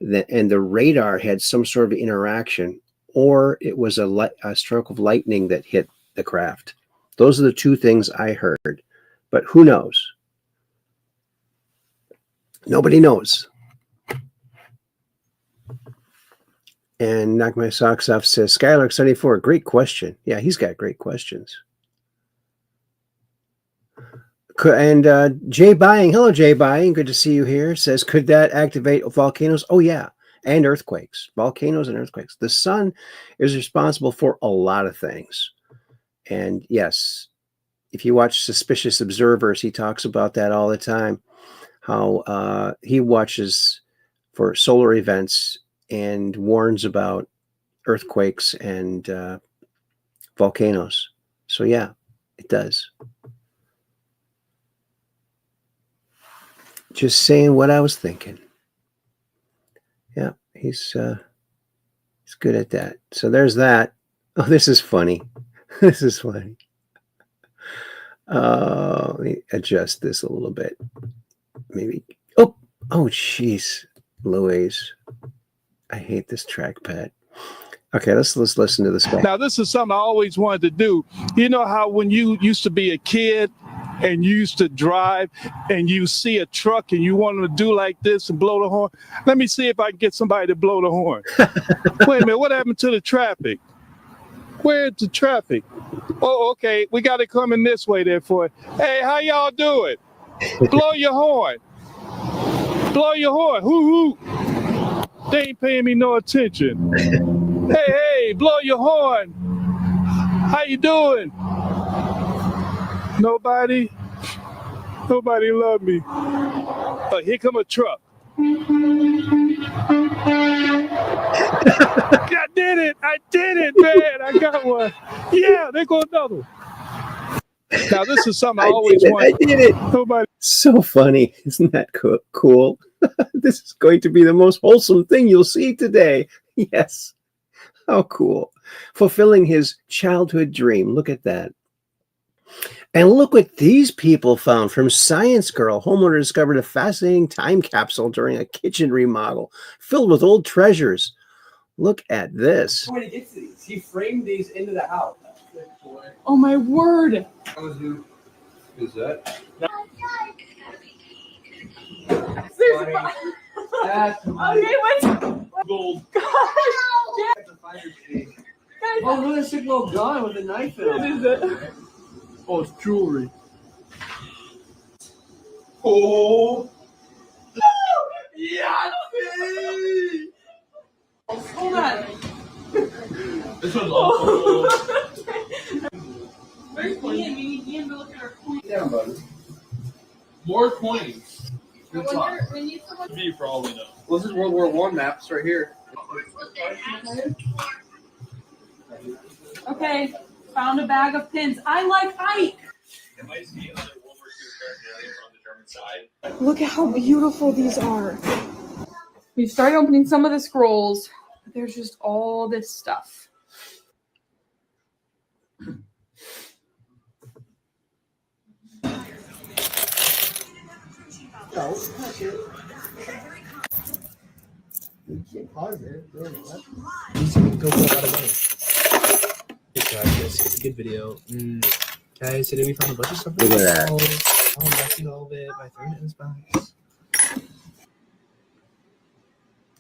and the radar had some sort of interaction, or it was a stroke of lightning that hit the craft. Those are the two things I heard. But who knows? Nobody knows. And Knock My Socks Off says, Skylark74, great question. Yeah, he's got great questions. And Jay Buying, hello, Jay Buying. Good to see you here. Says, could that activate volcanoes? Oh, yeah. And earthquakes. Volcanoes and earthquakes. The sun is responsible for a lot of things. And yes, if you watch Suspicious Observers, he talks about that all the time. How he watches for solar events and warns about earthquakes and volcanoes. So yeah, it does. Just saying what I was thinking. Yeah, he's good at that. So there's that. Oh, this is funny. This is funny. Let me adjust this a little bit. Maybe. Oh, jeez, Louise. I hate this trackpad. Okay, let's listen to this guy. Now, this is something I always wanted to do. You know how when you used to be a kid and you used to drive and you see a truck and you want to do like this and blow the horn? Let me see if I can get somebody to blow the horn. Wait a minute, what happened to the traffic? Where's the traffic? Oh, okay, we got it coming this way there for it. Hey, how y'all doing? Blow your horn. Blow your horn. Hoo hoo. They ain't paying me no attention. Hey, blow your horn. How you doing? Nobody love me. Here come a truck. I did it, man. I got one. Yeah, there go another one. Now, this is something I always wanted. I did it. Nobody. So funny. Isn't that cool? This is going to be the most wholesome thing you'll see today. Yes. How cool. Fulfilling his childhood dream. Look at that. And look what these people found from Science Girl. Homeowner discovered a fascinating time capsule during a kitchen remodel filled with old treasures. Look at this. How did he get to these? He framed these into the house. Oh my word. Who's that? Okay, what's gold? Oh, look at this sick little gun with a knife in it. What is it? Oh, it's jewelry. Oh. Yes! Hold on. This one's awful. Where's Ian? We need Ian to look at our coins. Yeah, buddy. More coins. Good talk. We need someone. Me for all we know. Well, this is World War I maps right here. Okay, found a bag of pins. I like Ike. It might be another World War II from the German side. Look at how beautiful these are. We've started opening some of the scrolls. There's just all this stuff. You can't pause it. These can go for a lot of money. Good job, guys. It's a good video. Guys, today we found a bunch of stuff. Look at that. I'm unboxing all of it by throwing it in this box.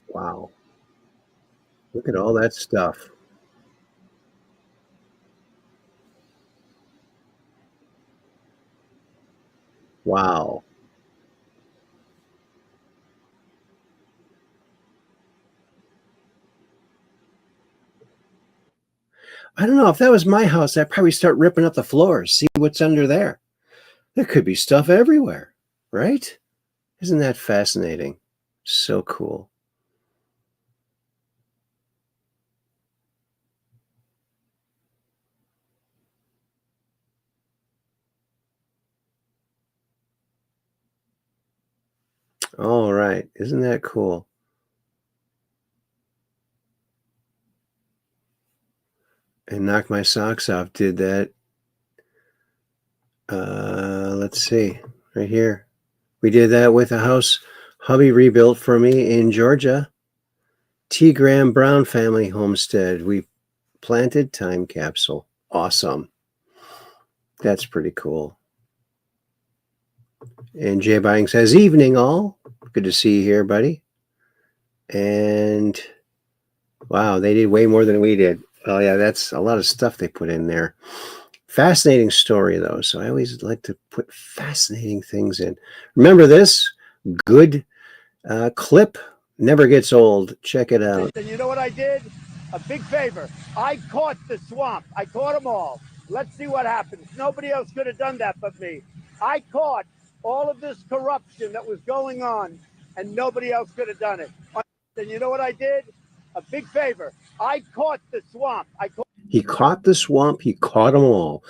Wow. Look at all that stuff. Wow. I don't know. If that was my house, I'd probably start ripping up the floors, see what's under there. There could be stuff everywhere, right? Isn't that fascinating? So cool. All right. Isn't that cool? And Knock My Socks Off did that. Let's see. Right here. We did that with a house hubby rebuilt for me in Georgia. T. Graham Brown family homestead. We planted time capsule. Awesome. That's pretty cool. And Jay Buying says, evening all. Good to see you here, buddy. And wow, they did way more than we did. Oh yeah, that's a lot of stuff they put in there. Fascinating story though. So I always like to put fascinating things in. Remember this good clip never gets old. Check it out. And you know what I did? A big favor. I caught the swamp. I caught them all. Let's see what happens. Nobody else could have done that but me. I caught all of this corruption that was going on, and nobody else could have done it. And you know what I did? A big favor. I caught the swamp. He caught the swamp. He caught them all.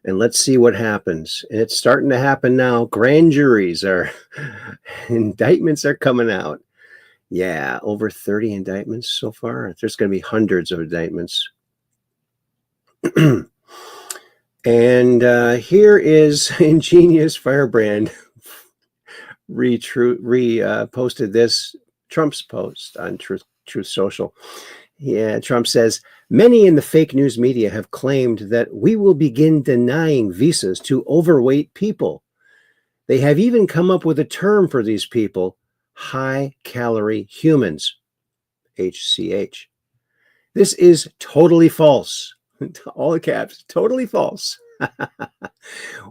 And let's see what happens. And it's starting to happen now. Grand juries are, indictments are coming out. Yeah, over 30 indictments so far. There's going to be hundreds of indictments. And here is Ingenious Firebrand posted this Trump's post on Truth Social. Yeah, Trump says, many in the fake news media have claimed that we will begin denying visas to overweight people. They have even come up with a term for these people, high-calorie humans, HCH. This is totally false. All the caps, totally false.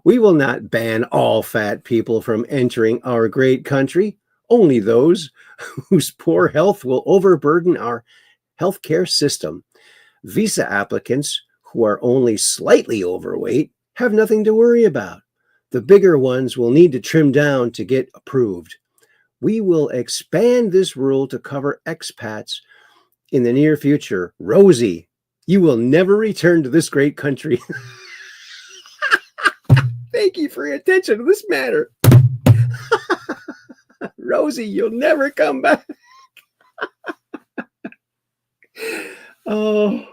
We will not ban all fat people from entering our great country. Only those whose poor health will overburden our healthcare system. Visa applicants who are only slightly overweight have nothing to worry about. The bigger ones will need to trim down to get approved. We will expand this rule to cover expats in the near future. Rosie, you will never return to this great country. Thank you for your attention to this matter. Rosie, you'll never come back. Oh,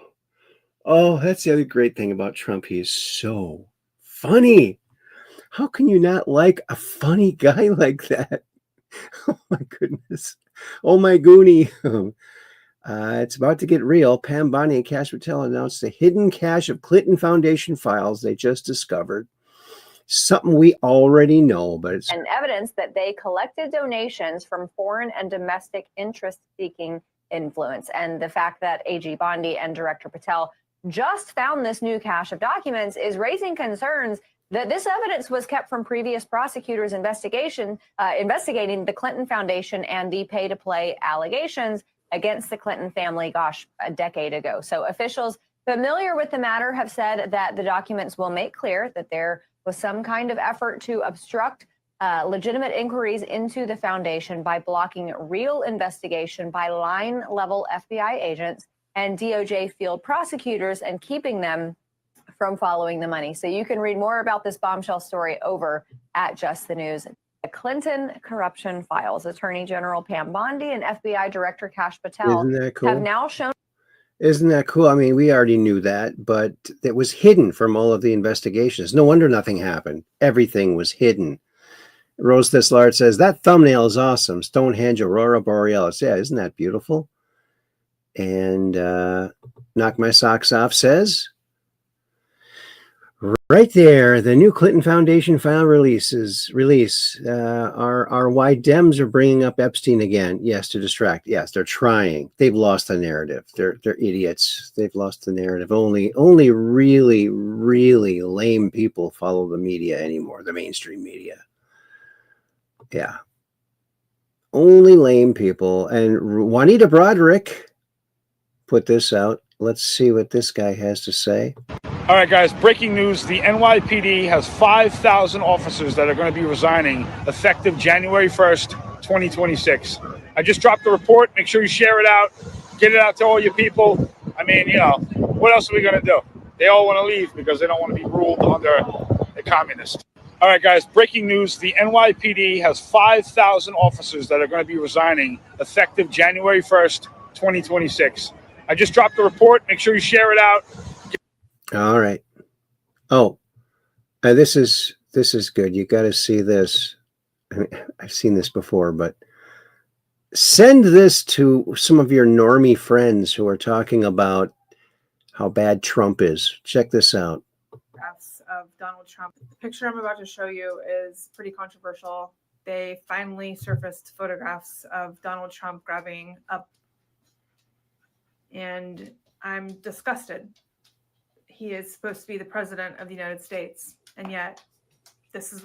that's the other great thing about Trump. He's so funny. How can you not like a funny guy like that? Oh my goodness. Oh my goonie. It's about to get real. Pam Bondi and Kash Patel announced the hidden cache of Clinton Foundation files they just discovered. Something we already know, but it's... And evidence that they collected donations from foreign and domestic interest-seeking influence. And the fact that AG Bondi and Director Patel just found this new cache of documents is raising concerns that this evidence was kept from previous prosecutors' investigating the Clinton Foundation and the pay-to-play allegations against the Clinton family, a decade ago. So officials familiar with the matter have said that the documents will make clear that there was some kind of effort to obstruct legitimate inquiries into the foundation by blocking real investigation by line-level FBI agents and DOJ field prosecutors and keeping them from following the money. So you can read more about this bombshell story over at Just the News. The Clinton corruption files. Attorney General Pam Bondi and FBI Director Kash Patel have now shown. Isn't that cool? I mean, we already knew that, but it was hidden from all of the investigations. No wonder nothing happened. Everything was hidden. Rose Thislard says, that thumbnail is awesome. Stonehenge, Aurora Borealis. Yeah, isn't that beautiful? And Knock My Socks Off says, right there, the new Clinton Foundation file release are why Dems are bringing up Epstein again. Yes, to distract. Yes, they're trying. They've lost the narrative. They're idiots. They've lost the narrative. Only really, really lame people follow the media anymore, the mainstream media. Yeah. Only lame people. And Juanita Broderick put this out. Let's see what this guy has to say. All right, guys, breaking news. The NYPD has 5,000 officers that are going to be resigning effective January 1st, 2026. I just dropped the report. Make sure you share it out. Get it out to all your people. I mean, what else are we going to do? They all want to leave because they don't want to be ruled under a communist. All right, guys, breaking news. The NYPD has 5,000 officers that are going to be resigning effective January 1st, 2026. I just dropped the report. Make sure you share it out. All right. Oh, this is good. You got to see this. I mean, I've seen this before, but send this to some of your normie friends who are talking about how bad Trump is. Check this out. of Donald Trump. The picture I'm about to show you is pretty controversial. They finally surfaced photographs of Donald Trump grabbing up, and I'm disgusted. He is supposed to be the president of the United States, and yet this is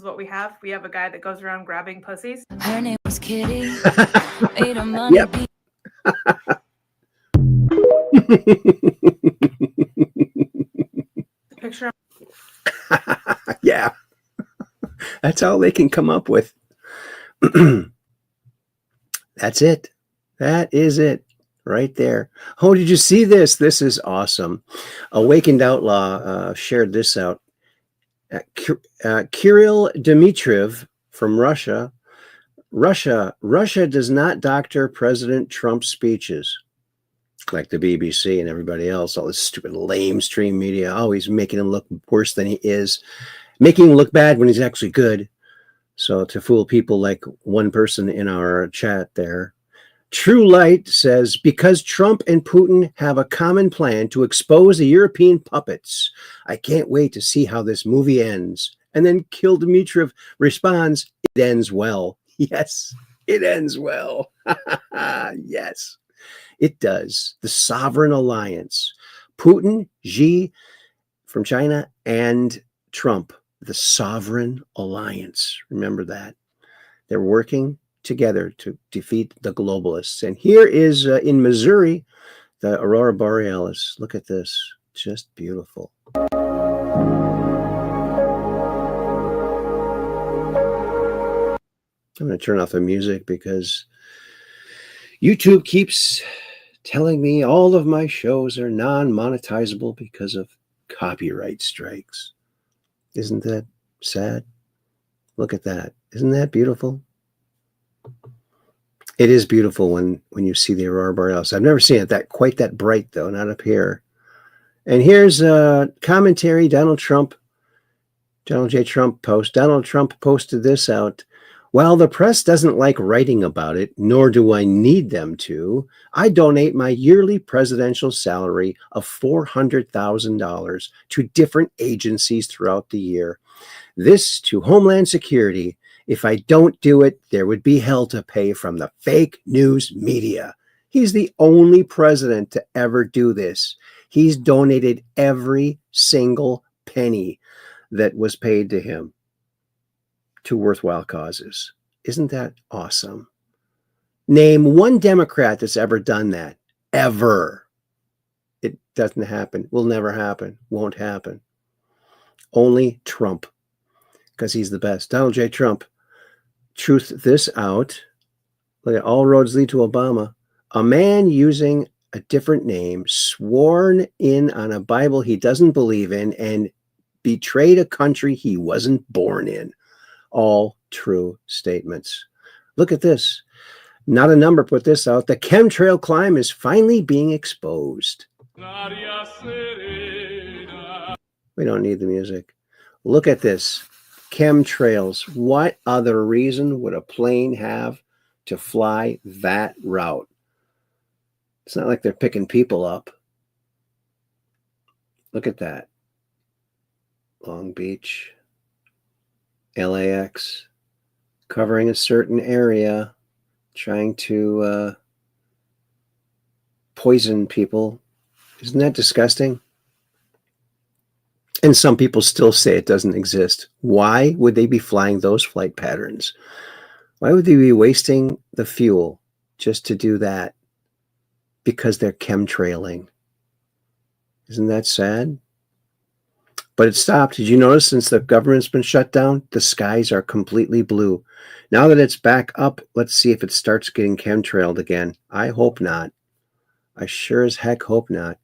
what we have. We have a guy that goes around grabbing pussies. Her name was Kitty. Yep. Picture. Yeah. That's all they can come up with. That's it. That is it right there. Oh, did you see this? This is awesome. Awakened Outlaw shared this out. Kirill Dmitriev from Russia. Russia does not doctor President Trump's speeches like the BBC and everybody else. All this stupid lamestream media always making him look worse than he is, making him look bad when he's actually good. So to fool people like one person in our chat there. True Light says, because Trump and Putin have a common plan to expose the European puppets, I can't wait to see how this movie ends. And then Kill Dmitriev responds, it ends well. Yes, it ends well. Yes, it does. The Sovereign Alliance. Putin, Xi from China, and Trump. The Sovereign Alliance. Remember that. They're working together to defeat the globalists. And here is in Missouri, the Aurora Borealis. Look at this. Just beautiful. I'm going to turn off the music because YouTube keeps telling me all of my shows are non-monetizable because of copyright strikes. Isn't that sad? Look at that. Isn't that beautiful? It is beautiful when you see the Aurora Borealis. I've never seen it quite that bright, though, not up here. And here's a commentary Donald J. Trump post. Donald Trump posted this out. While the press doesn't like writing about it, nor do I need them to, I donate my yearly presidential salary of $400,000 to different agencies throughout the year. This to Homeland Security. If I don't do it, there would be hell to pay from the fake news media. He's the only president to ever do this. He's donated every single penny that was paid to him to worthwhile causes. Isn't that awesome? Name one Democrat that's ever done that. Ever. It doesn't happen. Will never happen. Won't happen. Only Trump. Because he's the best. Donald J. Trump. Truth this out. Look at all roads lead to Obama. A man using a different name, sworn in on a Bible he doesn't believe in, and betrayed a country he wasn't born in. All true statements. Look at this. Not a number put this out. The chemtrail climb is finally being exposed. We don't need the music. Look at this. Chemtrails. What other reason would a plane have to fly that route? It's not like they're picking people up. Look at that. Long Beach. LAX, covering a certain area, trying to poison people. Isn't that disgusting? And some people still say it doesn't exist. Why would they be flying those flight patterns? Why would they be wasting the fuel just to do that? Because they're chemtrailing. Isn't that sad? But it stopped. Did you notice since the government's been shut down, the skies are completely blue. Now that it's back up, let's see if it starts getting chemtrailed again. I hope not. I sure as heck hope not.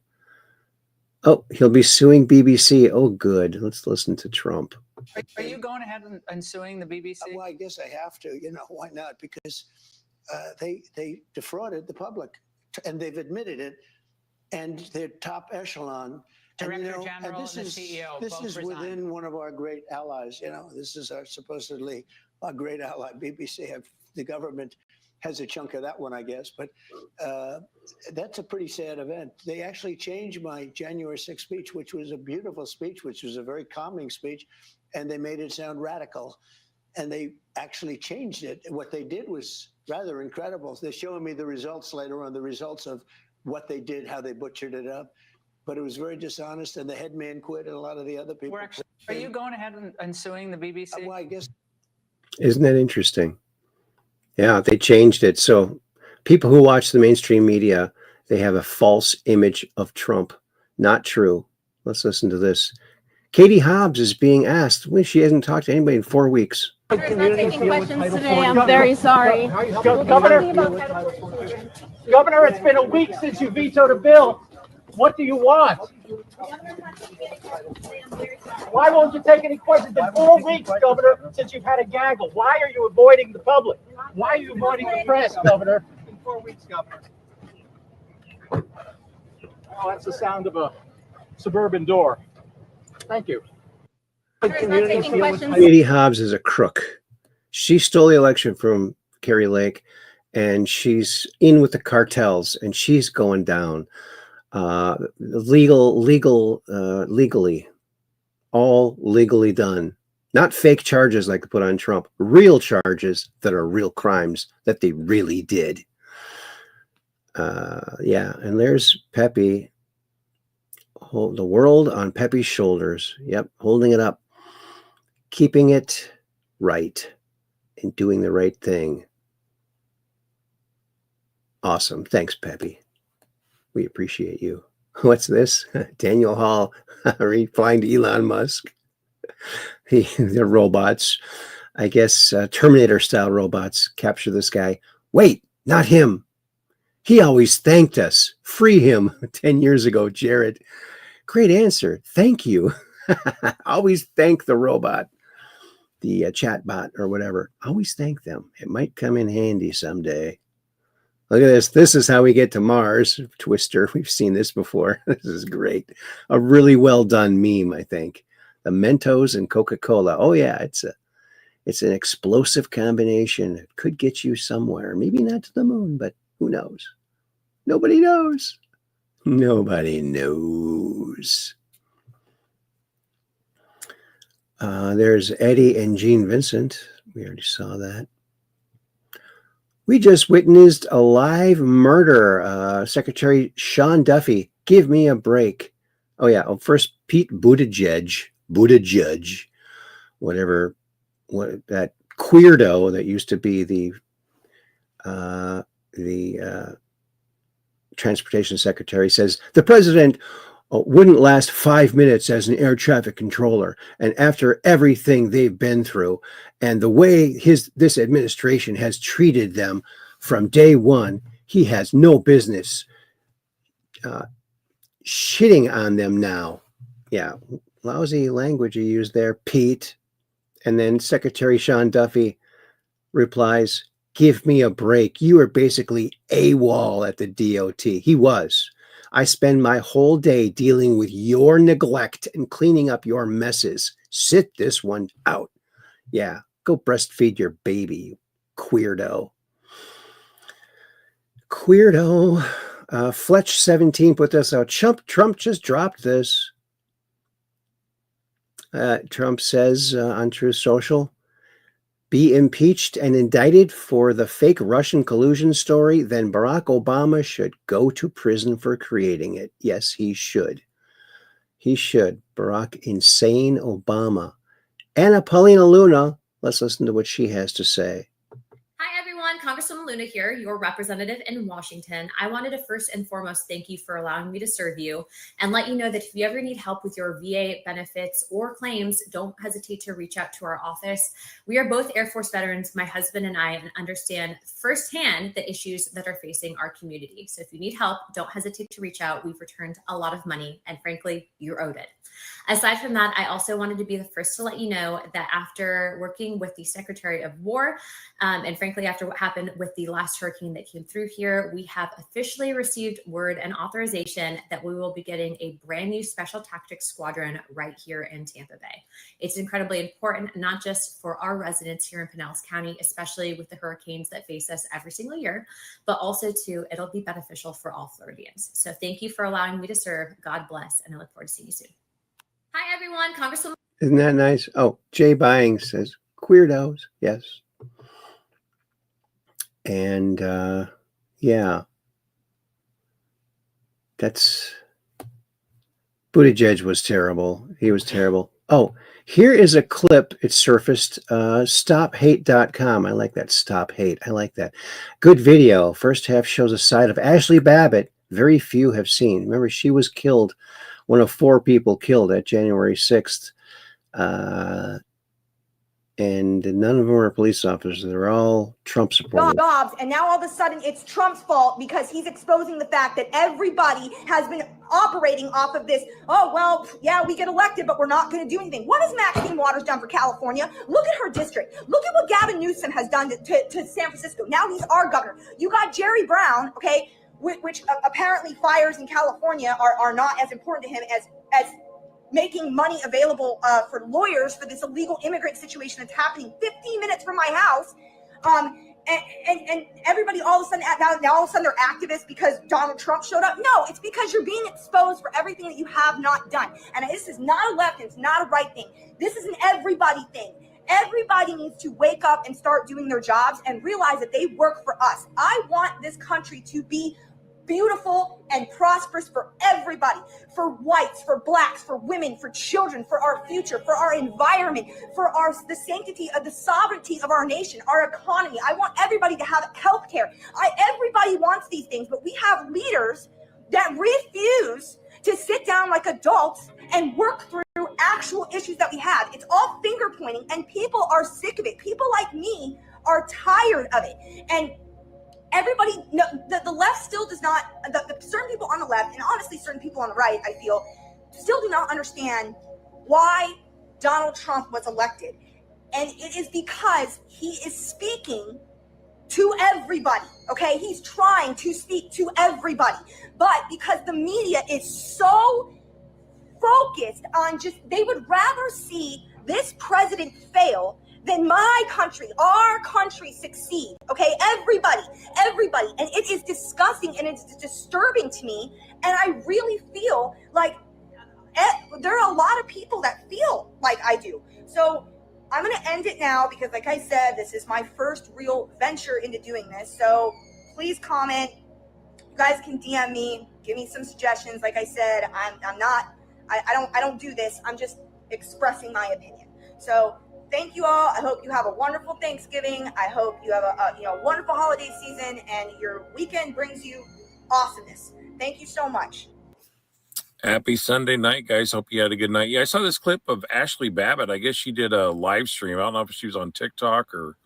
Oh, he'll be suing BBC. Oh, good. Let's listen to Trump. Are you going ahead and suing the BBC? Well, I guess I have to. Why not? Because they defrauded the public, and they've admitted it, and their top echelon. Director General and the CEO. This is within one of our great allies. This is supposedly our great ally. BBC, the government has a chunk of that one, I guess. But that's a pretty sad event. They actually changed my January 6th speech, which was a beautiful speech, which was a very calming speech, and they made it sound radical. And they actually changed it. What they did was rather incredible. They're showing me the results later on, the results of what they did, how they butchered it up. But it was very dishonest, and the head man quit, and a lot of the other people. Are you going ahead and suing the BBC? Well, I guess. Isn't that interesting? Yeah, they changed it. So people who watch the mainstream media, they have a false image of Trump. Not true. Let's listen to this. Katie Hobbs is being asked when she hasn't talked to anybody in 4 weeks. Not taking questions today. I'm very sorry. Governor, it's been a week since you vetoed a bill. What do you want? Why won't you take any questions? It's been 4 weeks, Governor, since you've had a gaggle. Why are you avoiding the public? Why are you avoiding the press, Governor? It's been 4 weeks, Governor. Oh, that's the sound of a suburban door. Thank you. Katie Hobbs is a crook. She stole the election from Kerry Lake, and she's in with the cartels, and she's going down. Legally, all legally done. Not fake charges like they put on Trump. Real charges that are real crimes that they really did. Yeah, and there's Pepe. Hold the world on Pepe's shoulders. Yep, holding it up, keeping it right, and doing the right thing. Awesome. Thanks, Pepe. We appreciate you. What's this? Daniel Hall replying to Elon Musk. They're robots. I guess Terminator-style robots capture this guy. Wait, not him. He always thanked us. Free him 10 years ago, Jared. Great answer. Thank you. Always thank the robot, the chat bot or whatever. Always thank them. It might come in handy someday. Look at this. This is how we get to Mars. Twister. We've seen this before. This is great. A really well done meme, I think. The Mentos and Coca-Cola. Oh yeah, it's an explosive combination. It could get you somewhere. Maybe not to the moon, but who knows? Nobody knows. Nobody knows. There's Eddie and Gene Vincent. We already saw that. We just witnessed a live murder. Secretary Sean Duffy, give me a break. Oh, yeah. Oh, first, Pete Buttigieg, whatever, that queerdo that used to be the transportation secretary, says the president wouldn't last 5 minutes as an air traffic controller. And after everything they've been through and the way this administration has treated them from day one, he has no business shitting on them now. Yeah, lousy language you used there, Pete. And then Secretary Sean Duffy replies, give me a break. You are basically AWOL at the DOT. He was. I spend my whole day dealing with your neglect and cleaning up your messes. Sit this one out. Yeah, go breastfeed your baby, you queerdo. Fletch17 put this out. Trump just dropped this. Trump says on Truth Social, be impeached and indicted for the fake Russian collusion story, then Barack Obama should go to prison for creating it. Yes, he should. He should. Barack Insane Obama. Anna Paulina Luna, let's listen to what she has to say. Hi, everyone. Congresswoman Luna here, your representative in Washington. I wanted to first and foremost thank you for allowing me to serve you and let you know that if you ever need help with your VA benefits or claims, don't hesitate to reach out to our office. We are both Air Force veterans, my husband and I, and understand firsthand the issues that are facing our community. So if you need help, don't hesitate to reach out. We've returned a lot of money, and frankly, you're owed it. Aside from that, I also wanted to be the first to let you know that after working with the Secretary of War, and frankly, after what happened happened with the last hurricane that came through here, we have officially received word and authorization that we will be getting a brand new special tactics squadron right here in Tampa Bay. It's incredibly important, not just for our residents here in Pinellas County, especially with the hurricanes that face us every single year, but also too, it'll be beneficial for all Floridians. So thank you for allowing me to serve. God bless, and I look forward to seeing you soon. Hi, everyone. Congresswoman. Isn't that nice? Oh, Jay Bying says, queerdos. Yes. And yeah, that's Buttigieg was terrible. He was terrible. Oh, here is a clip. It surfaced. StopHate.com. I like that. Stop Hate. I like that. Good video. First half shows a side of Ashley Babbitt very few have seen. Remember, she was killed, one of 4 people killed at January 6th. And none of them are police officers. They're all Trump supporters. Jobs, and now all of a sudden it's Trump's fault because he's exposing the fact that everybody has been operating off of this. Oh, well, yeah, we get elected, but we're not going to do anything. What has Maxine Waters done for California? Look at her district. Look at what Gavin Newsom has done to San Francisco. Now he's our governor. You got Jerry Brown, okay, which apparently fires in California are not as important to him as making money available for lawyers for this illegal immigrant situation that's happening 15 minutes from my house. And everybody all of a sudden, now all of a sudden they're activists because Donald Trump showed up. No, it's because you're being exposed for everything that you have not done. And this is not a left, it's not a right thing. This is an everybody thing. Everybody needs to wake up and start doing their jobs and realize that they work for us. I want this country to be beautiful and prosperous for everybody, for whites, for blacks, for women, for children, for our future, for our environment, for the sanctity of the sovereignty of our nation, our economy. I want everybody to have health care. Everybody wants these things, but we have leaders that refuse to sit down like adults and work through actual issues that we have. It's all finger pointing, and people are sick of it. People like me are tired of it. And everybody, no, the left still does not, certain people on the left, and honestly certain people on the right, I feel, still do not understand why Donald Trump was elected. And it is because he is speaking to everybody, okay? He's trying to speak to everybody. But because the media is so focused on they would rather see this president fail than my country, our country succeed, okay? Everybody. And it is disgusting and it's disturbing to me. And I really feel like there are a lot of people that feel like I do. So I'm going to end it now because, like I said, this is my first real venture into doing this. So please comment. You guys can DM me, give me some suggestions. Like I said, I don't do this. I'm just expressing my opinion. So thank you all. I hope you have a wonderful Thanksgiving. I hope you have a wonderful holiday season and your weekend brings you awesomeness. Thank you so much. Happy Sunday night, guys. Hope you had a good night. Yeah, I saw this clip of Ashley Babbitt. I guess she did a live stream. I don't know if she was on TikTok or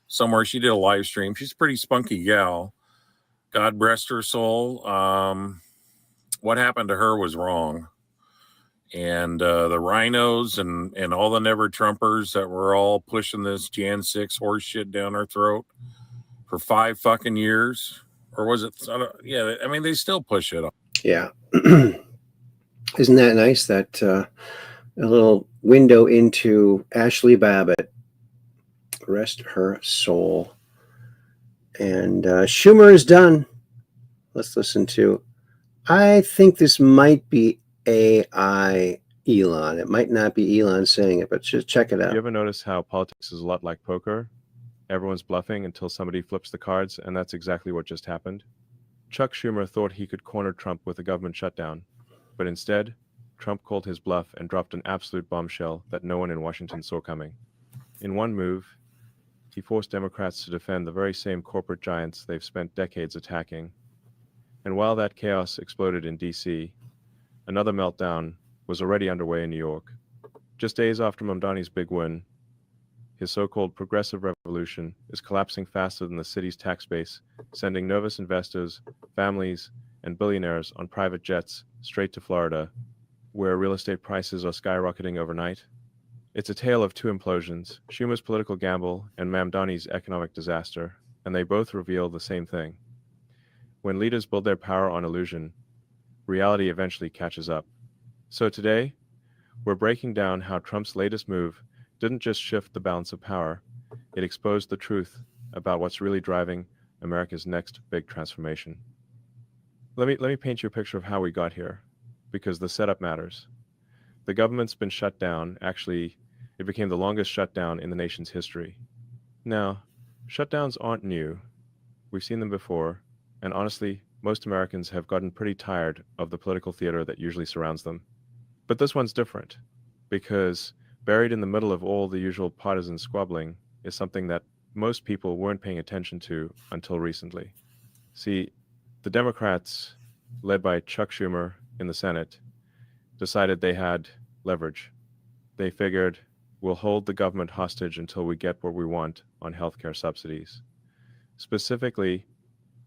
somewhere. She did a live stream. She's a pretty spunky gal. God rest her soul. What happened to her was wrong. And the rhinos and all the never Trumpers that were all pushing this Jan 6 horse shit down our throat for 5 fucking years. Or was it? Yeah, I mean, they still push it. Yeah. Isn't that nice? That a little window into Ashley Babbitt. Rest her soul. And Schumer is done. Let's listen to. I think this might be AI Elon. It might not be Elon saying it, but just check it out. You ever notice how politics is a lot like poker? Everyone's bluffing until somebody flips the cards, and that's exactly what just happened. Chuck Schumer thought he could corner Trump with a government shutdown, but instead, Trump called his bluff and dropped an absolute bombshell that no one in Washington saw coming. In one move, he forced Democrats to defend the very same corporate giants they've spent decades attacking. And while that chaos exploded in D.C., another meltdown was already underway in New York. Just days after Mamdani's big win, his so-called progressive revolution is collapsing faster than the city's tax base, sending nervous investors, families, and billionaires on private jets straight to Florida, where real estate prices are skyrocketing overnight. It's a tale of 2 implosions, Schumer's political gamble and Mamdani's economic disaster. and they both reveal the same thing. When leaders build their power on illusion, reality eventually catches up. So today, we're breaking down how Trump's latest move didn't just shift the balance of power, it exposed the truth about what's really driving America's next big transformation. Let me paint you a picture of how we got here, because the setup matters. The government's been shut down. Actually, it became the longest shutdown in the nation's history. Now, shutdowns aren't new. We've seen them before, and honestly, most Americans have gotten pretty tired of the political theater that usually surrounds them. But this one's different, because buried in the middle of all the usual partisan squabbling is something that most people weren't paying attention to until recently. See, the Democrats, led by Chuck Schumer in the Senate, decided they had leverage. They figured, we'll hold the government hostage until we get what we want on healthcare subsidies. Specifically,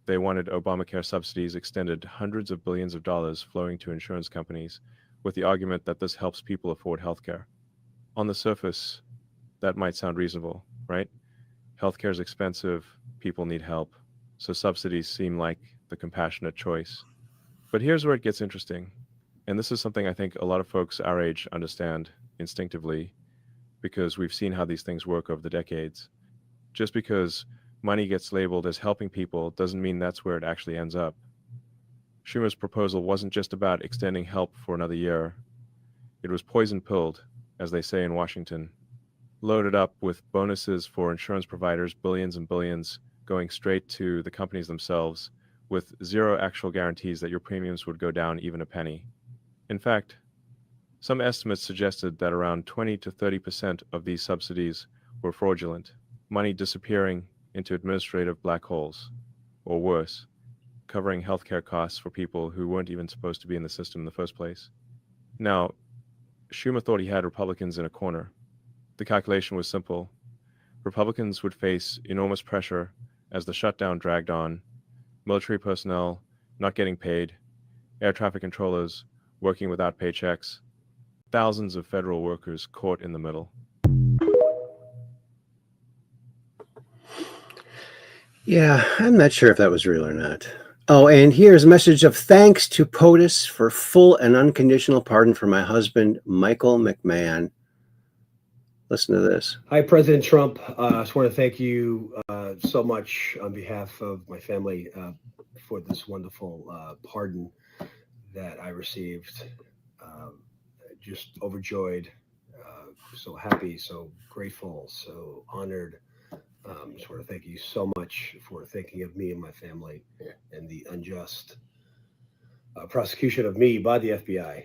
they wanted Obamacare subsidies extended, hundreds of billions of dollars flowing to insurance companies, with the argument that this helps people afford healthcare. On the surface, that might sound reasonable, right? Healthcare is expensive, people need help, so subsidies seem like the compassionate choice. But here's where it gets interesting, and this is something I think a lot of folks our age understand instinctively, because we've seen how these things work over the decades. Just because money gets labeled as helping people doesn't mean that's where it actually ends up. Schumer's proposal wasn't just about extending help for another year. It was poison-pilled, as they say in Washington, loaded up with bonuses for insurance providers, billions and billions, going straight to the companies themselves, with zero actual guarantees that your premiums would go down even a penny. In fact, some estimates suggested that around 20 to 30% of these subsidies were fraudulent, money disappearing into administrative black holes, or worse, covering healthcare costs for people who weren't even supposed to be in the system in the first place. Now, Schumer thought he had Republicans in a corner. The calculation was simple. Republicans would face enormous pressure as the shutdown dragged on, military personnel not getting paid, air traffic controllers working without paychecks, thousands of federal workers caught in the middle. Yeah, I'm not sure if that was real or not. Oh, and here's a message of thanks to POTUS for full and unconditional pardon for my husband, Michael McMahon. Listen to this. Hi, President Trump. I just want to thank you so much on behalf of my family for this wonderful pardon that I received. Just overjoyed, so happy, so grateful, so honored. Just want to thank you so much for thinking of me and my family and the unjust prosecution of me by the FBI.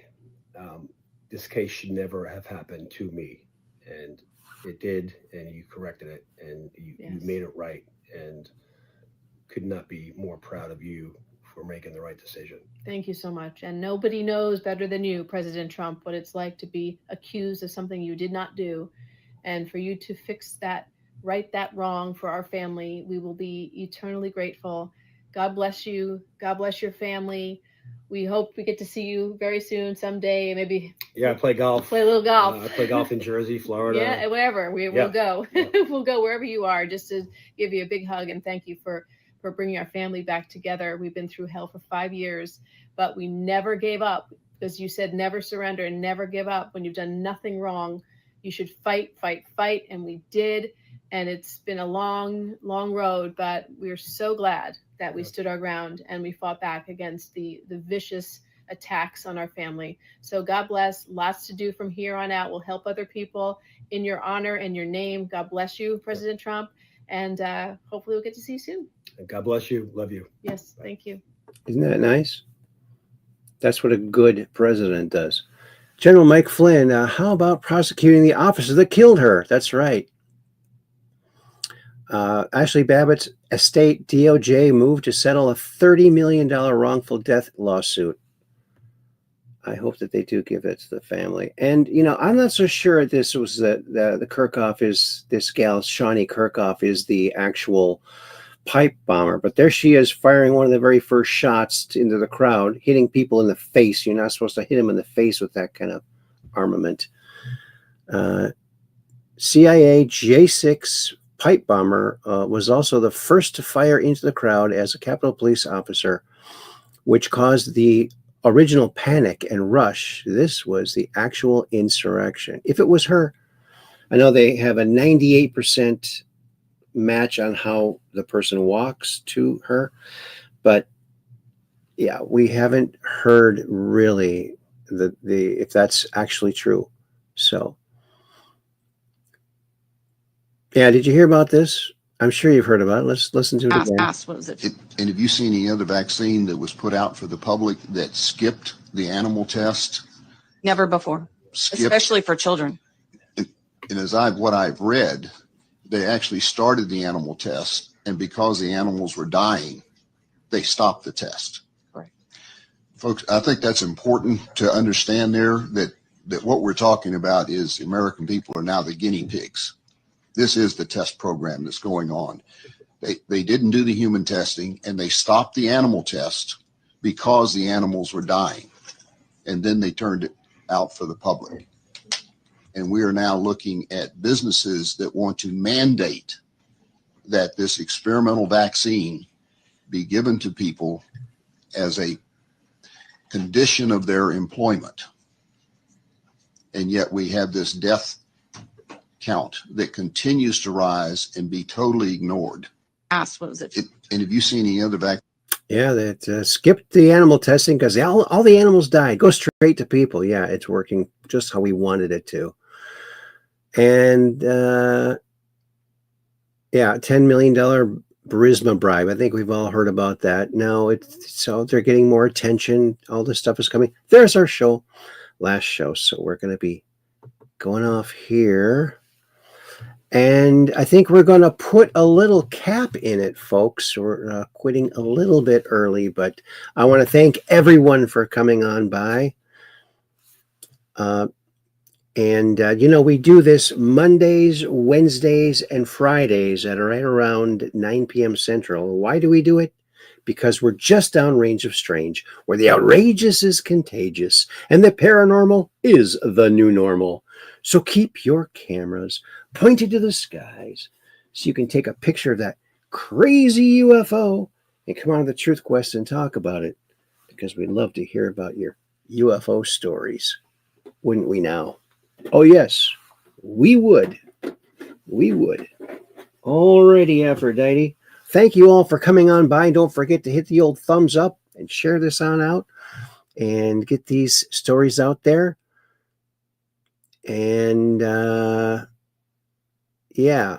This case should never have happened to me. And it did, and you corrected it, and you made it right, and could not be more proud of you for making the right decision. Thank you so much. And nobody knows better than you, President Trump, what it's like to be accused of something you did not do. And for you to fix that, right that wrong for our family, we will be eternally grateful. God bless you. God bless your family. We hope we get to see you very soon, someday, maybe. Yeah, I play golf. Play a little golf. I play golf in Jersey, Florida. Yeah, wherever. We'll go. We'll go wherever you are, just to give you a big hug and thank you for bringing our family back together. We've been through hell for 5 years, but we never gave up, because you said never surrender and never give up. When you've done nothing wrong, you should fight, fight, fight, and we did. And it's been a long, long road, but we're so glad that we stood our ground and we fought back against the vicious attacks on our family. So God bless. Lots to do from here on out. We'll help other people in your honor and your name. God bless you, President Trump. And hopefully we'll get to see you soon. God bless you. Love you. Yes, thank you. Isn't that nice? That's what a good president does. General Mike Flynn, how about prosecuting the officer that killed her? That's right. Ashley Babbitt's estate, DOJ, moved to settle a $30 million wrongful death lawsuit. I hope that they do give it to the family. And, you know, I'm not so sure this was the Kirchhoff is, this gal, Shawnee Kirchhoff, is the actual pipe bomber. But there she is, firing one of the very first shots into the crowd, hitting people in the face. You're not supposed to hit them in the face with that kind of armament. CIA J6 pipe bomber was also the first to fire into the crowd as a Capitol Police officer, which caused the original panic and rush. This was the actual insurrection. If it was her, I know they have a 98% match on how the person walks to her, but yeah, we haven't heard really the if that's actually true. So yeah, did you hear about this? I'm sure you've heard about it. Let's listen to it again. What was it? And have you seen any other vaccine that was put out for the public that skipped the animal test? Never before, especially for children. And as what I've read, they actually started the animal test, and because the animals were dying, they stopped the test. Right. Folks, I think that's important to understand there, that what we're talking about is the American people are now the guinea pigs. This is the test program that's going on. They didn't do the human testing, and they stopped the animal test because the animals were dying. And then they turned it out for the public. And we are now looking at businesses that want to mandate that this experimental vaccine be given to people as a condition of their employment. And yet we have this death count that continues to rise and be totally ignored. What was it? And have you seen any other vaccine? Yeah, that skipped the animal testing because all the animals died. Go straight to people. Yeah, it's working just how we wanted it to. And yeah, $10 million Burisma bribe. I think we've all heard about that. Now so they're getting more attention. All this stuff is coming. There's our show, last show. So we're going to be going off here. And I think we're going to put a little cap in it, folks. We're quitting a little bit early, but I want to thank everyone for coming on by. We do this Mondays, Wednesdays, and Fridays at right around 9 p.m. Central. Why do we do it? Because we're just downrange of strange, where the outrageous is contagious and the paranormal is the new normal. So keep your cameras pointed to the skies so you can take a picture of that crazy UFO and come on to the Truth Quest and talk about it, because we'd love to hear about your UFO stories. Wouldn't we now? Oh, yes, we would. We would. Alrighty, Aphrodite. Thank you all for coming on by. Don't forget to hit the old thumbs up and share this on out and get these stories out there. And yeah.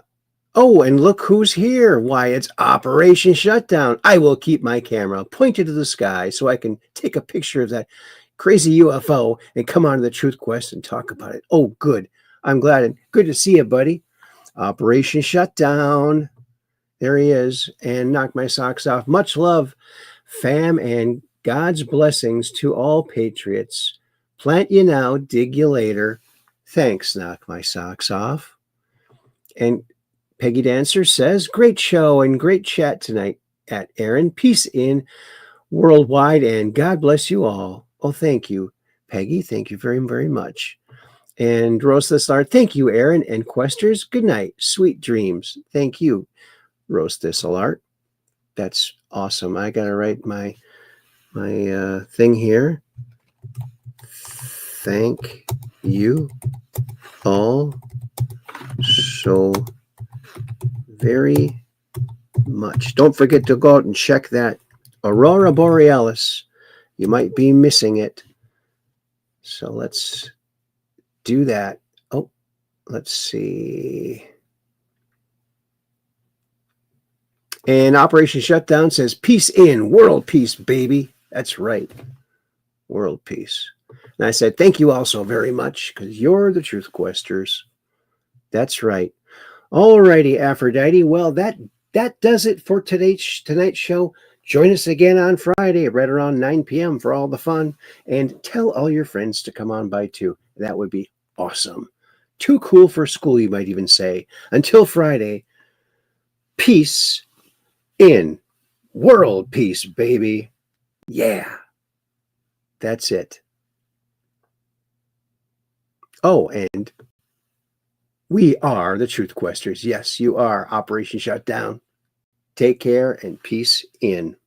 Oh, and look who's here. Why, it's Operation Shutdown. I will keep my camera pointed to the sky so I can take a picture of that crazy UFO and come on to the Truth Quest and talk about it. Oh, good. I'm glad. And good to see you, buddy. Operation Shutdown. There he is. And knock my socks off. Much love, fam, and God's blessings to all patriots. Plant you now, dig you later. Thanks, knock my socks off. And Peggy Dancer says, great show and great chat tonight at Aaron. Peace in worldwide, and God bless you all. Oh, thank you, Peggy. Thank you very, very much. And Rose the Star, thank you, Aaron. And Questers, good night. Sweet dreams. Thank you, Rose Thistle Art. That's awesome. I got to write my thing here. Thank you all so very much. Don't forget to go out and check that Aurora Borealis. You might be missing it. So let's do that. Oh, let's see. And Operation Shutdown says, peace in, world peace, baby. That's right. World peace. And I said, thank you all so very much, because you're the Truth Questers. That's right. All righty, Aphrodite. Well, that does it for tonight's show. Join us again on Friday right around 9 p.m. for all the fun. And tell all your friends to come on by too. That would be awesome. Too cool for school, you might even say. Until Friday, peace in. World peace, baby. Yeah. That's it. Oh, and We are the Truth Questers. Yes, you are. Operation Shutdown. Take care and peace in.